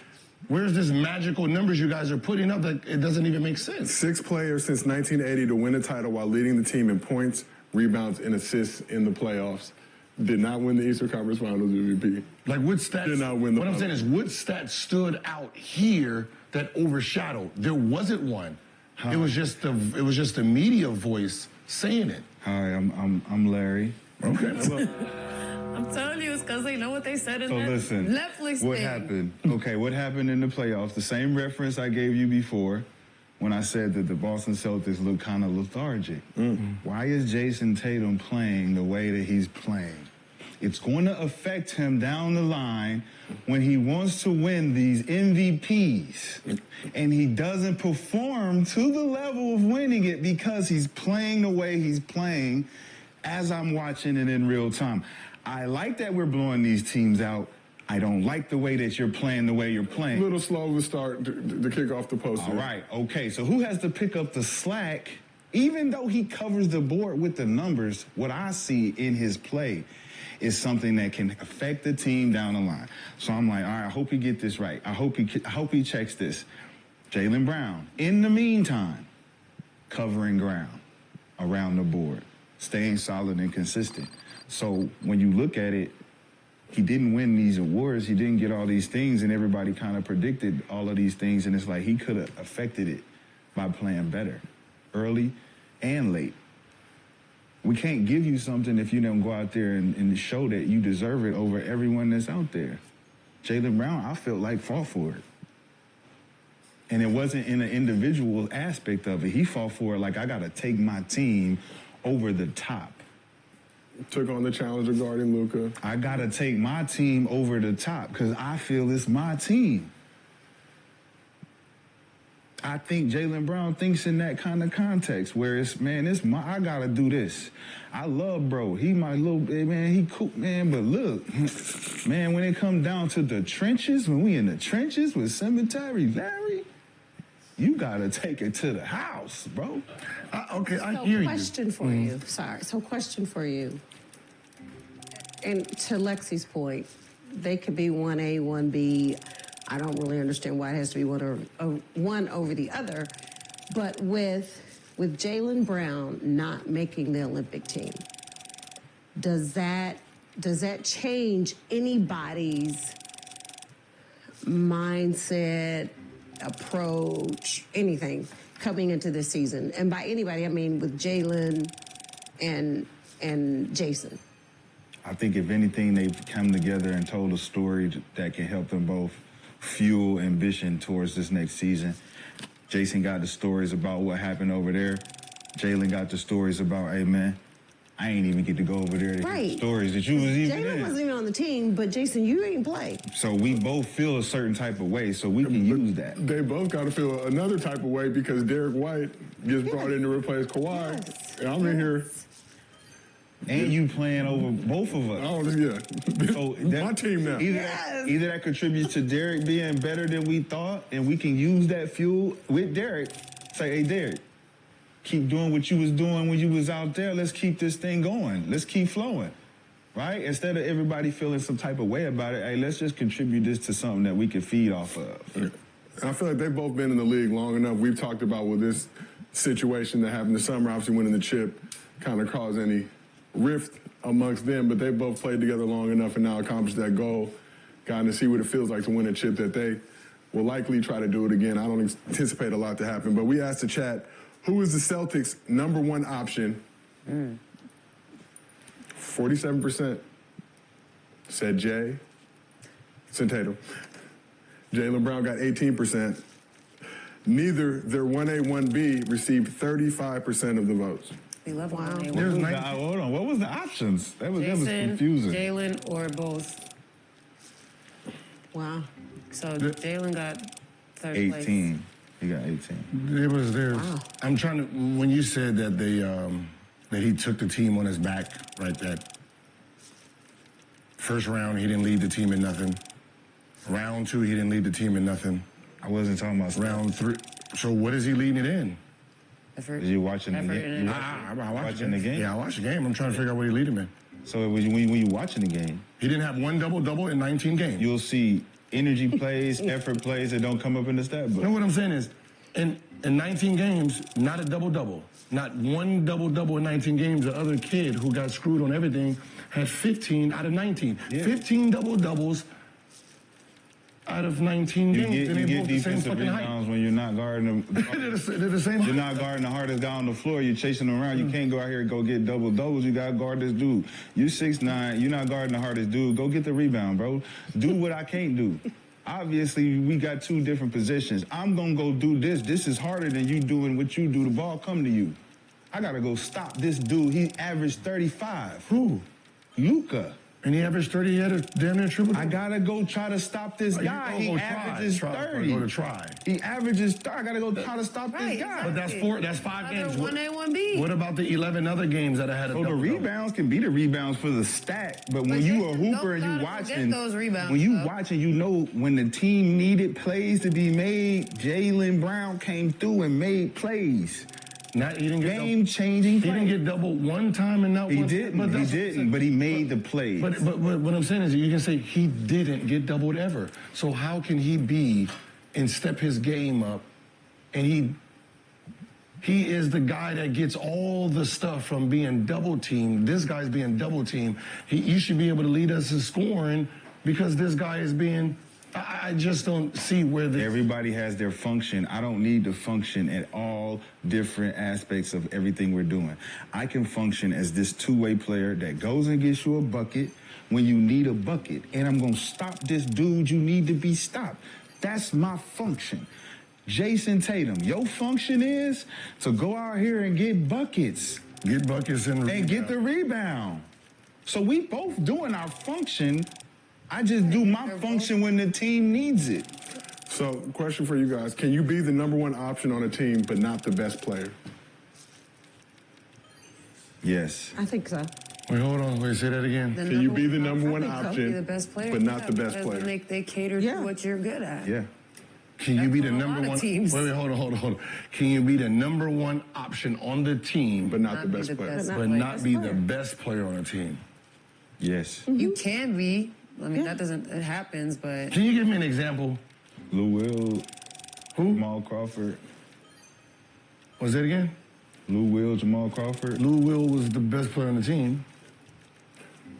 magical numbers you guys are putting up that it doesn't even make sense? 6 players since 1980 to win a title while leading the team in points, rebounds, and assists in the playoffs. Did not win the Eastern Conference Finals MVP. Like what stats? Did not win the What I'm saying finals. is, what stats stood out here that overshadowed? There wasn't one. Hi. It was just the media voice saying it. Hi, I'm Larry. Okay. I'm telling you, it's because they know what they said in So that listen, Netflix what thing. happened? Okay, what happened in the playoffs? The same reference I gave you before when I said that the Boston Celtics look kind of lethargic. Why is Jason Tatum playing the way that he's playing? It's going to affect him down the line when he wants to win these MVPs and he doesn't perform to the level of winning it because he's playing the way he's playing as I'm watching it in real time. I like that we're blowing these teams out. I don't like the way that you're playing the way you're playing. A little slow to start to kick off the post. All right, okay. So who has to pick up the slack? Even though he covers the board with the numbers, what I see in his play is something that can affect the team down the line. So I'm like, all right, I hope he get this right. I hope he checks this. Jaylen Brown, in the meantime, covering ground around the board, staying solid and consistent. So when you look at it, he didn't win these awards. He didn't get all these things, and everybody kind of predicted all of these things. And it's like he could have affected it by playing better early and late. We can't give you something if you don't go out there and show that you deserve it over everyone that's out there. Jaylen Brown, I felt like fought for it. And it wasn't in an individual aspect of it. He fought for it like, I got to take my team over the top. Took on the challenge regarding Luka. I got to take my team over the top because I feel it's my team. I think Jaylen Brown thinks in that kind of context where it's, man, I got to do this. I love bro. He my little, man, he cool, man, but look, man, when it comes down to the trenches, when we in the trenches with Cemetery Larry, you got to take it to the house, bro. Okay, I So hear you. question for you. Sorry. So question for you. And to Lexi's point, they could be 1A, 1B. I don't really understand why it has to be one over the other. But with Jaylen Brown not making the Olympic team, does that change anybody's mindset, approach, anything coming into this season? And by anybody, I mean with Jaylen and Jason. I think if anything, they've come together and told a story that can help them both fuel ambition towards this next season. Jason got the stories about what happened over there. Jaylen got the stories about, hey, man, I ain't even get to go over there to hear the stories that you was even Jaylen in. wasn't even on the team, but Jason, you ain't play. So we both feel a certain type of way, so we can use that. They both got to feel another type of way because Derek White gets brought in to replace Kawhi. Yes. And I'm in here. And you playing over both of us. Oh, yeah. So that, my team now. Either that contributes to Derek being better than we thought, and we can use that fuel with Derek. Say, hey, Derek, keep doing what you was doing when you was out there. Let's keep this thing going. Let's keep flowing, right? Instead of everybody feeling some type of way about it, hey, let's just contribute this to something that we can feed off of. Yeah. I feel like they've both been in the league long enough. We've talked about with this situation that happened this summer, obviously winning the chip, kind of caused any rift amongst them, but they both played together long enough and now accomplished that goal, gotten to see what it feels like to win a chip that they will likely try to do it again. I don't anticipate a lot to happen, but we asked the chat, who is the Celtics' number one option? 47% said Jay. Said Tatum. Jaylen Brown got 18%. Neither their 1A, 1B received 35% of the votes. We love Wow. Hold on, what was the options? That was confusing. Jaylen, or both. Wow. So Jaylen got third 18. place. He got 18. It was there. Wow. I'm trying to. When you said that that he took the team on his back, right? That first round he didn't lead the team in nothing. Round 2 he didn't lead the team in nothing. I wasn't talking about round 3. So what is he leading it in? Is you watching the game? I watching the game? Yeah, I watched the game. I'm trying to figure out what he lead him in. So when you watching the game, he didn't have one double-double in 19 games. You'll see energy plays, effort plays that don't come up in the stat book. No, what I'm saying is, In 19 games, not a double-double. Not one double-double in 19 games. The other kid who got screwed on everything had 15 out of 19. Yeah. 15 double-doubles out of 19 games. You get defensive rebounds when you're not guarding them. They're the same. You're not guarding the hardest guy on the floor. You're chasing them around. You can't go out here and go get double-doubles. You got to guard this dude. You 6'9". You're not guarding the hardest dude. Go get the rebound, bro. Do what I can't do. Obviously, we got two different positions. I'm going to go do this. This is harder than you doing what you do. The ball come to you. I got to go stop this dude. He averaged 35. Who? Luka. And he averaged 30. He had a damn near triple. I got to go try to stop this guy. He averages 30. Go to try. He averages 30. I got to go try to stop this guy. But that's 5 games. 1A, 1B. What about the 11 other games that I had a double? The rebounds can be the rebounds for the stat, but when you a hooper and you watching, when you watching, you know when the team needed plays to be made, Jaylen Brown came through and made plays. He didn't get game-changing. He didn't get doubled one time and not he one. Didn't. But he made the plays. But what I'm saying is, you can say he didn't get doubled ever. So how can he be and step his game up? And he is the guy that gets all the stuff from being double teamed. This guy's being double teamed. You should be able to lead us in scoring because this guy is being. I just don't see where everybody has their function. I don't need to function at all different aspects of everything we're doing. I can function as this two-way player that goes and gets you a bucket when you need a bucket. And I'm going to stop this dude you need to be stopped. That's my function. Jason Tatum, your function is to go out here and get buckets. Get buckets and get the rebound. So we both doing our function. I just do my function when the team needs it. So, question for you guys. Can you be the number one option on a team but not the best player? Yes. I think so. Wait, hold on. Wait, say that again. Can you be the number one option the best player, but not the best player? They cater to what you're good at. Yeah. Can you be the number one? Wait, hold on. Can you be the number one option on the team but not the best player? But not be the best player on the team? Yes. You can be. I mean, it happens, but... Can you give me an example? Lou Will. Who? Jamal Crawford. Was that again? Lou Will, Jamal Crawford. Lou Will was the best player on the team.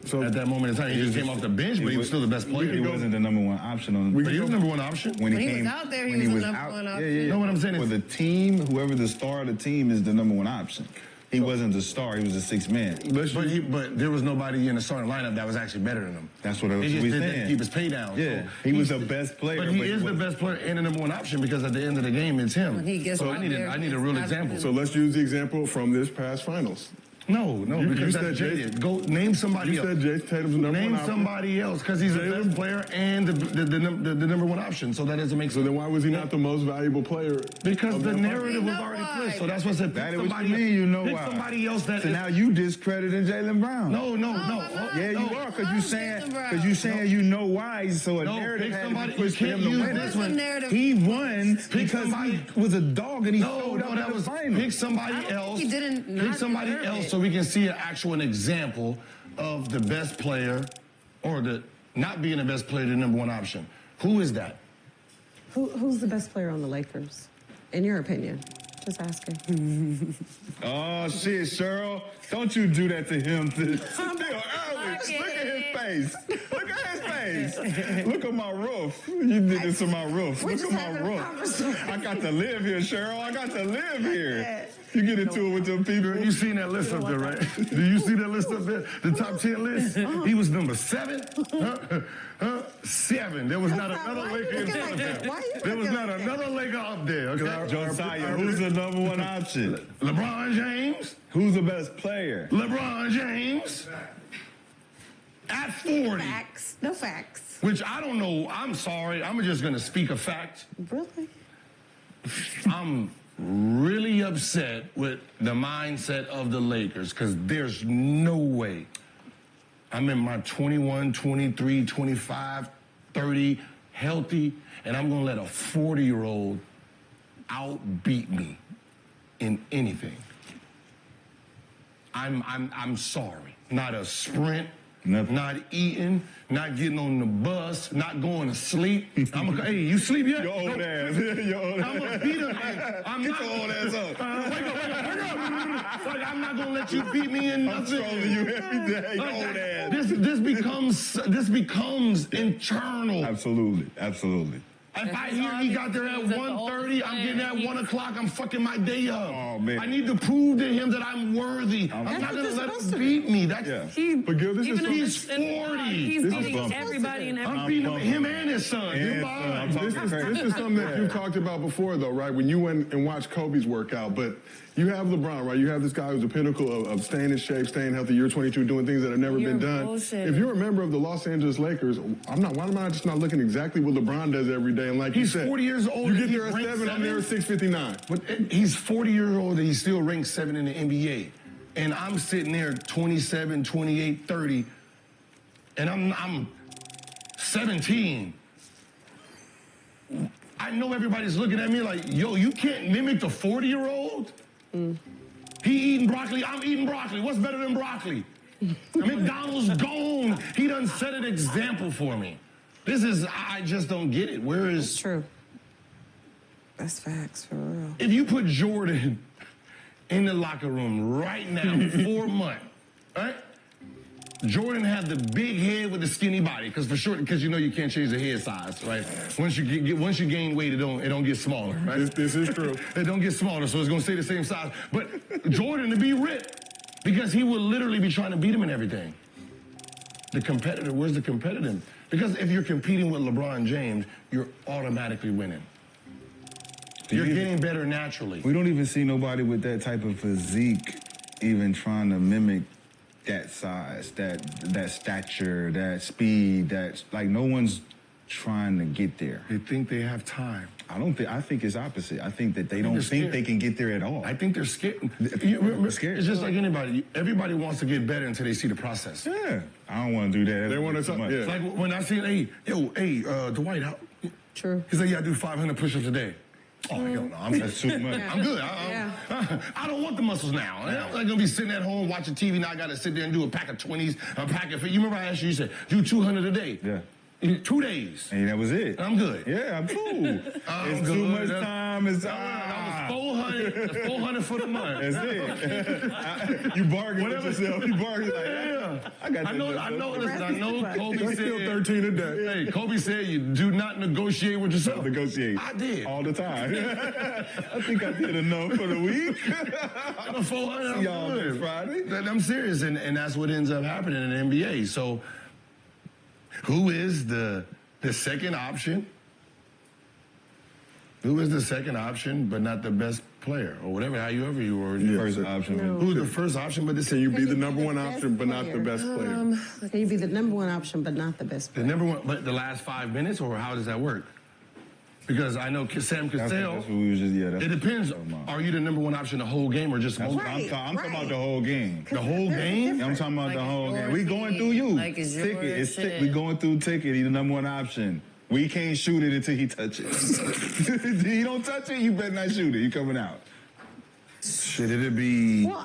So at that moment in time, he just came off the bench, but he was still the best player. He wasn't the number one option on the team. But he was number one option. When he was out there, he was the number one option. Yeah. No, what I'm saying is... For the team, whoever the star of the team is the number one option. He wasn't the star. He was a sixth man. But there was nobody in the starting lineup that was actually better than him. That's what I was saying. He just did that to keep his pay down. Yeah, so he was the best player. But he is the best player and the number one option because at the end of the game, it's him. When he gets so I need a real example. So let's use the example from this past finals. No, because that's jaded. Go name somebody else. You said Jason Tatum's the number one option. Name somebody else because he's the best player and the number one option. So that doesn't make sense. So then why was he not the most valuable player? Because the narrative was already pushed. So that's what I said. That is what you mean. You know why? Somebody else that. So now you discrediting Jaylen Brown. No. Yeah, you are because you saying you know why. So a narrative had to be pushed for him to win. This one. He won because he was a dog and he showed up that in the final. Pick somebody else. He didn't. Pick somebody else so we can see an example of the best player or the not being the best player, the number one option. Who is that? Who's the best player on the Lakers, in your opinion? Just asking. Oh, shit, Cheryl. Don't you do that to him. Still early. Look at his face. Look at his face. Look at my roof. You did this to my roof. Look at my roof. I got to live here, Cheryl. I got to live here. You get into it with them people. You seen that list up there, right? Do you see that list up there? The top 10 list? He was number 7. 7. There was not another Laker in front of him. There was not another Laker up there. Okay? Josiah, who's the number one option? LeBron James. Who's the best player? LeBron James. At 40. Facts. No facts. Which I don't know. I'm sorry. I'm just going to speak a fact. Really? I'm really upset with the mindset of the Lakers because there's no way I'm in my 21, 23, 25, 30, healthy, and I'm going to let a 40-year-old outbeat me in anything. I'm sorry. Not a sprint, not eating, not getting on the bus, not going to sleep. Hey, you sleep yet? Your old ass. Your old I'm gonna beat him. I'm Get not your old ass up. Wake up. Like, I'm not gonna let you beat me in nothing. I'm trolling you every day. Your old ass. This becomes internal. Absolutely. If I hear he got there at 1:30, I'm getting at 1 o'clock, I'm fucking my day up. Oh, man. I need to prove to him that I'm worthy. I'm not going to let him beat me. But Gil, this is something. He's 40. He's beating everybody and I'm everything. beating him and his son. This is something that you talked about before, though, right? When you went and watched Kobe's workout, but you have LeBron, right? You have this guy who's the pinnacle of staying in shape, staying healthy, year 22, doing things that have never been done. Bullshit. If you're a member of the Los Angeles Lakers, why am I just not looking exactly what LeBron does every day? And like He's you said, 40 years old. you get there at 7, I'm there at 6:59. But he's 40 years old and he's still ranked 7 in the NBA. And I'm sitting there 27, 28, 30, and I'm 17. I know everybody's looking at me like, yo, you can't mimic the 40-year-old? He eating broccoli, I'm eating broccoli. What's better than broccoli? McDonald's gone. He done set an example for me. I just don't get it. Where is... That's true. That's facts, for real. If you put Jordan in the locker room right now, 4 months, right? Jordan had the big head with the skinny body, because you know you can't change the head size, right? Once you gain weight, it don't get smaller, right? This is true. It don't get smaller, so it's gonna stay the same size. But Jordan to be ripped, because he will literally be trying to beat him in everything. The competitor, where's the competitive? Because if you're competing with LeBron James, you're automatically winning. You're getting better naturally. We don't even see nobody with that type of physique even trying to mimic that size, that stature, that speed, no one's trying to get there. They think they have time. I think it's opposite. I think that they don't think they can get there at all. I think they're scared. Scared. It's just like anybody. Everybody wants to get better until they see the process. Yeah. I don't want to do that. They want to talk. Yeah. It's like when I see, Dwight, True. He's like, yeah, I do 500 push-ups a day. Oh, hell no, that's too much. I'm good. I don't want the muscles now. I'm not going to be sitting at home watching TV. Now I got to sit there and do a pack of 20s, a pack of... You remember I asked you said, do 200 a day. Yeah. In 2 days. And that was it. I'm good. Yeah, I'm cool. It's too much time. It's... That was 400. That's 400 for the month. That's it. You bargain with yourself. You bargain like, yeah. I got I know. Listen, I know Kobe That's said... still 13 a day. Hey, Kobe said you do not negotiate with yourself. Negotiate. I did. All the time. I think I did enough for the week. I'm 400. See y'all next Friday. I'm serious, and that's what ends up happening in the NBA. So, who is the second option? Who is the second option, but not the best player, or whatever, however you were? First option. No. Who's the first option, but this Can you be the number one option, but not the best player? Can you be the number one option, but not the best the player? number one, but the last 5 minutes, or how does that work? Because I know Sam Cassell. That's what we was just, it depends. Are you the number one option the whole game, or just most? I'm talking about the whole game. The whole game? I'm talking about the whole game. We going through you. Ticket. We going through Ticket. He's the number one option. We can't shoot it until he touches it. If he don't touch it, you better not shoot it. You coming out. Shit, it'd be... Well,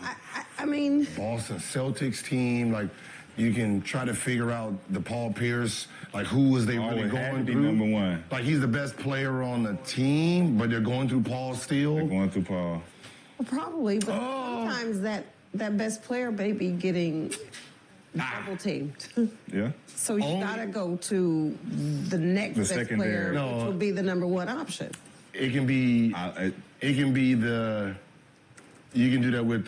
I mean... Boston Celtics team, like, you can try to figure out the Paul Pierce, like, who was they really going through? Number one. Like, he's the best player on the team, but they're going through Paul still. They're going through Paul. Well, probably, but sometimes that best player may be getting double teamed. Yeah. So you gotta go to the next best player, which would be the number one option. It can be. It can be the. You can do that with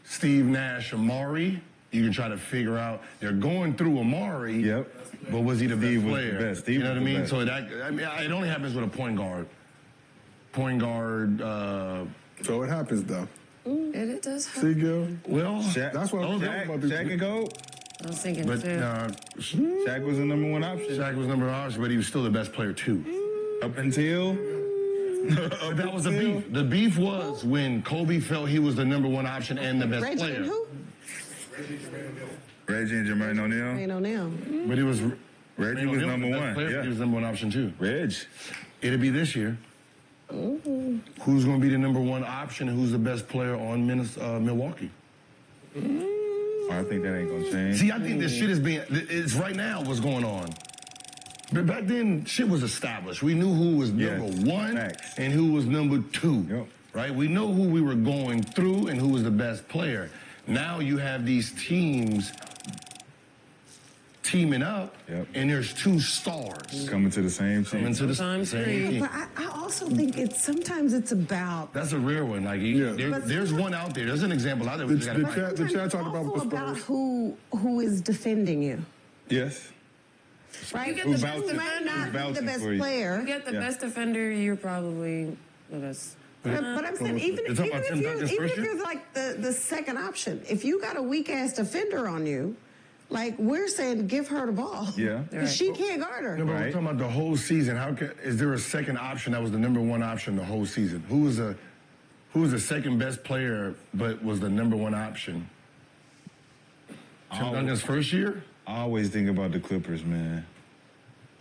Steve Nash, Amari. You can try to figure out. They're going through Amari. Yep. But was he the best player? Was the best. You know what I mean? So it only happens with a point guard. Point guard. So it happens though. It does happen. See, Gil? Well, that's what I'm talking about. Shaq and Cole. I was thinking but, too. Shaq was the number one option. Shaq was number one option, but he was still the best player too. Up until that was the beef. The beef was when Kobe felt he was the number one option and the best player. And who? Reggie and Jermaine O'Neal. But it was Reggie was number one. Yeah. He was number one option too. Reg. It'll be this year. Who's going to be the number one option and who's the best player on Milwaukee? I think that ain't gonna change. See, I think this shit is it's right now what's going on. But back then, shit was established. We knew who was number one and who was number two, right? We know who we were going through and who was the best player. Now you have these teams teaming up, and there's two stars. Coming to the same team. Coming to the Sometimes same three. team. But I also think sometimes it's about. That's a rare one. Like there's one out there. There's an example out there. The chat talked about the About Spurs. who is defending you, Yes. right? You get the best You might not be the best player. You get the best defender, you're probably the best. But I'm saying, even if you're like the second option, if you got a weak ass defender on you, like we're saying, give her the ball. Yeah. Because she can't guard her. No, but we're talking about the whole season. Is there a second option that was the number one option the whole season? Who was the second best player but was the number one option? Tim Duncan's first year? I always think about the Clippers, man.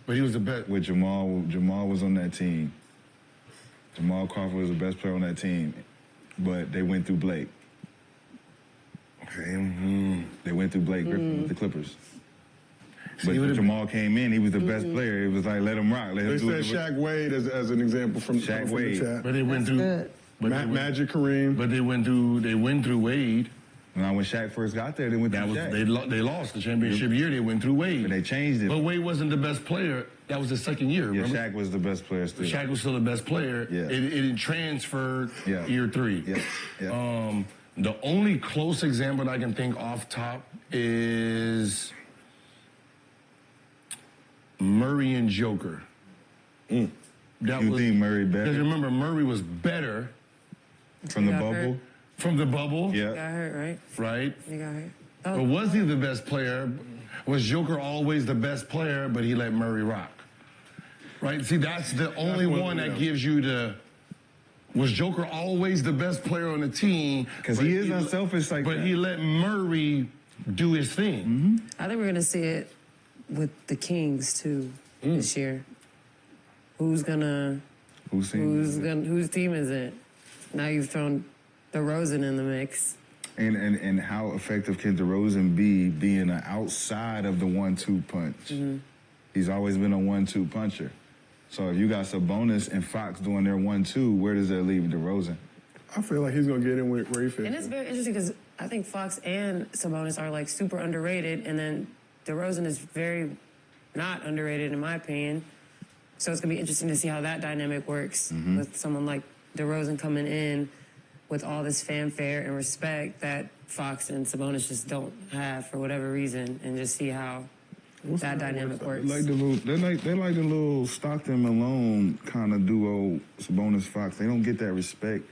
But he was the best. With Jamal was on that team. Jamal Crawford was the best player on that team, but they went through Blake. Okay. They went through Blake Griffin with the Clippers. But when Jamal came in, he was the best player. It was like, let him rock. Let him They said Shaq Wade as an example from Wade. the chat. But they went through Magic Kareem. But they went through Wade. Now, when Shaq first got there, they went through Shaq. They lost the championship year. They went through Wade. But they changed it. But Wade wasn't the best player. That was the second year. Yeah, remember? Shaq was the best player still. Shaq was still the best player. Yeah. It transferred year three. Yeah. The only close example I can think off top is Murray and Joker. You think Murray better? Because remember, Murray was better from the bubble. Hurt. From the bubble. Yeah. He got hurt, right? Right. He got hurt. But was he the best player? Was Joker always the best player, but he let Murray rock? Right? See, that's the only one that gives you the... Was Joker always the best player on the team? Because he is unselfish like that. But he let Murray do his thing. I think we're gonna see it with the Kings too this year. Whose team is it? Now you've thrown DeRozan in the mix. And how effective can DeRozan be being an outside of the 1-2 punch? He's always been a 1-2 puncher. So if you got Sabonis and Fox doing their 1-2, where does that leave DeRozan? I feel like he's gonna get in where he fits. And it's very interesting because I think Fox and Sabonis are like super underrated, and then DeRozan is very not underrated in my opinion. So it's gonna be interesting to see how that dynamic works with someone like DeRozan coming in with all this fanfare and respect that Fox and Sabonis just don't have for whatever reason, and just see how that dynamic works. Like they like the little Stockton Malone kind of duo, Sabonis Fox. They don't get that respect.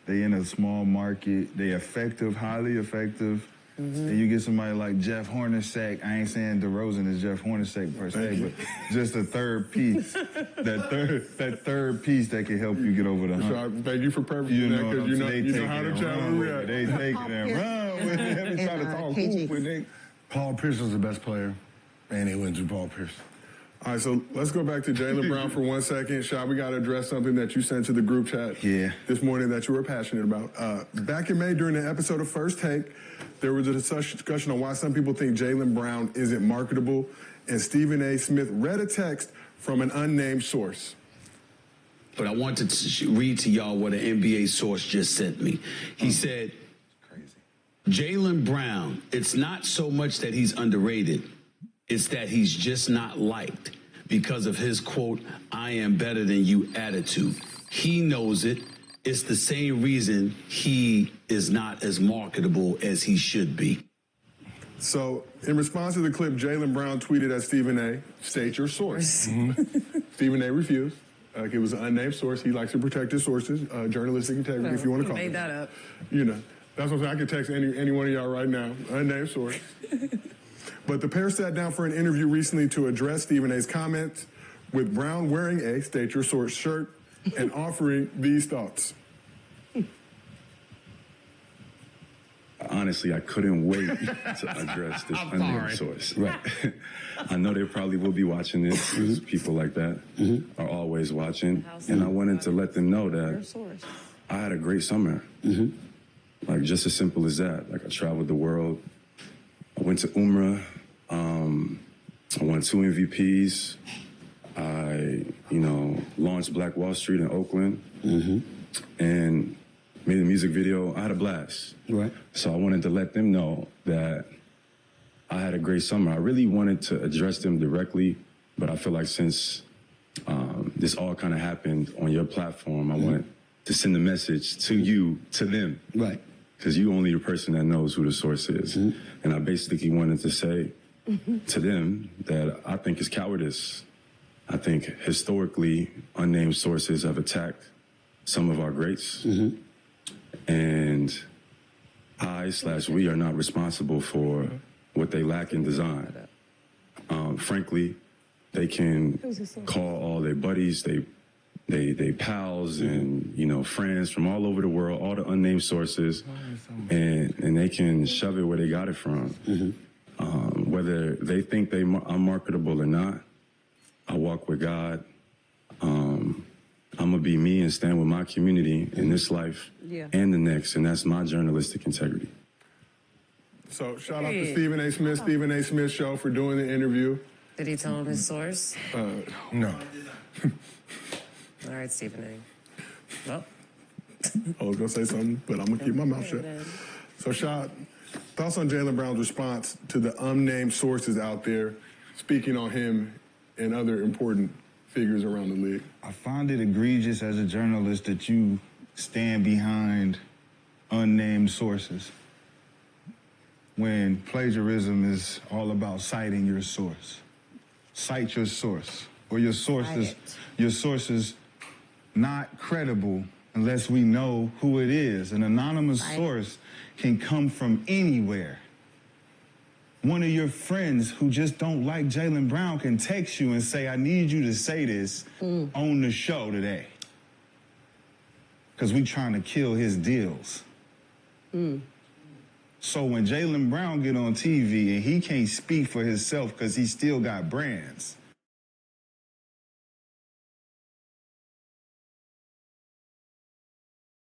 They in a small market. They effective, highly effective. And you get somebody like Jeff Hornacek. I ain't saying DeRozan is Jeff Hornacek per se, but just a third piece. that third piece that can help you get over the hump. So thank you for prefacing that because you know how to challenge react. They take it and run with it. Every try to talk hoop with it. Paul Pierce was the best player. And they went through Paul Pierce. All right, so let's go back to Jaylen Brown for 1 second. Shah, we got to address something that you sent to the group chat this morning that you were passionate about. Back in May, during the episode of First Take, there was a discussion on why some people think Jaylen Brown isn't marketable, and Stephen A. Smith read a text from an unnamed source. But I wanted to read to y'all what an NBA source just sent me. He said, Jaylen Brown, it's not so much that he's underrated. It's that he's just not liked because of his, quote, I am better than you attitude. He knows it. It's the same reason he is not as marketable as he should be. So, in response to the clip, Jaylen Brown tweeted at Stephen A., state your source. Stephen A. refused. It was an unnamed source. He likes to protect his sources, journalistic integrity, if you want to call it. Made that up. You know, that's what I'm saying. I could text any one of y'all right now, unnamed source. But the pair sat down for an interview recently to address Stephen A.'s comments, with Brown wearing a state your source shirt and offering these thoughts. Honestly, I couldn't wait to address this unnamed source. Right. I know they probably will be watching this because people like that are always watching. And I wanted to let them know that I had a great summer. Like, just as simple as that. Like, I traveled the world. went to Umrah. I won 2 MVPs. I, launched Black Wall Street in Oakland and made a music video. I had a blast. Right. So I wanted to let them know that I had a great summer. I really wanted to address them directly, but I feel like since this all kind of happened on your platform, I wanted to send a message to you, to them. Right. Because you only the person that knows who the source is. And I basically wanted to say to them that I think it's cowardice. I think historically unnamed sources have attacked some of our greats. And we are not responsible for what they lack in design. Frankly, they can call all their buddies, they pals and friends from all over the world, all the unnamed sources, and they can shove it where they got it from. Whether they think I'm marketable or not, I walk with God. I'm gonna be me and stand with my community in this life and the next, and that's my journalistic integrity. So shout out to Stephen A. Smith, Stephen A. Smith Show for doing the interview. Did he tell him his source? No. All right, Stephen A. Well. I was gonna say something, but I'm gonna keep my mouth shut. So, Shad, thoughts on Jaylen Brown's response to the unnamed sources out there speaking on him and other important figures around the league? I find it egregious as a journalist that you stand behind unnamed sources when plagiarism is all about citing your source. Cite your source, or your source is not credible unless we know who it is. An anonymous source can come from anywhere. One of your friends who just don't like Jaylen Brown can text you and say, I need you to say this on the show today. Because we trying to kill his deals. So when Jaylen Brown get on TV and he can't speak for himself because he still got brands,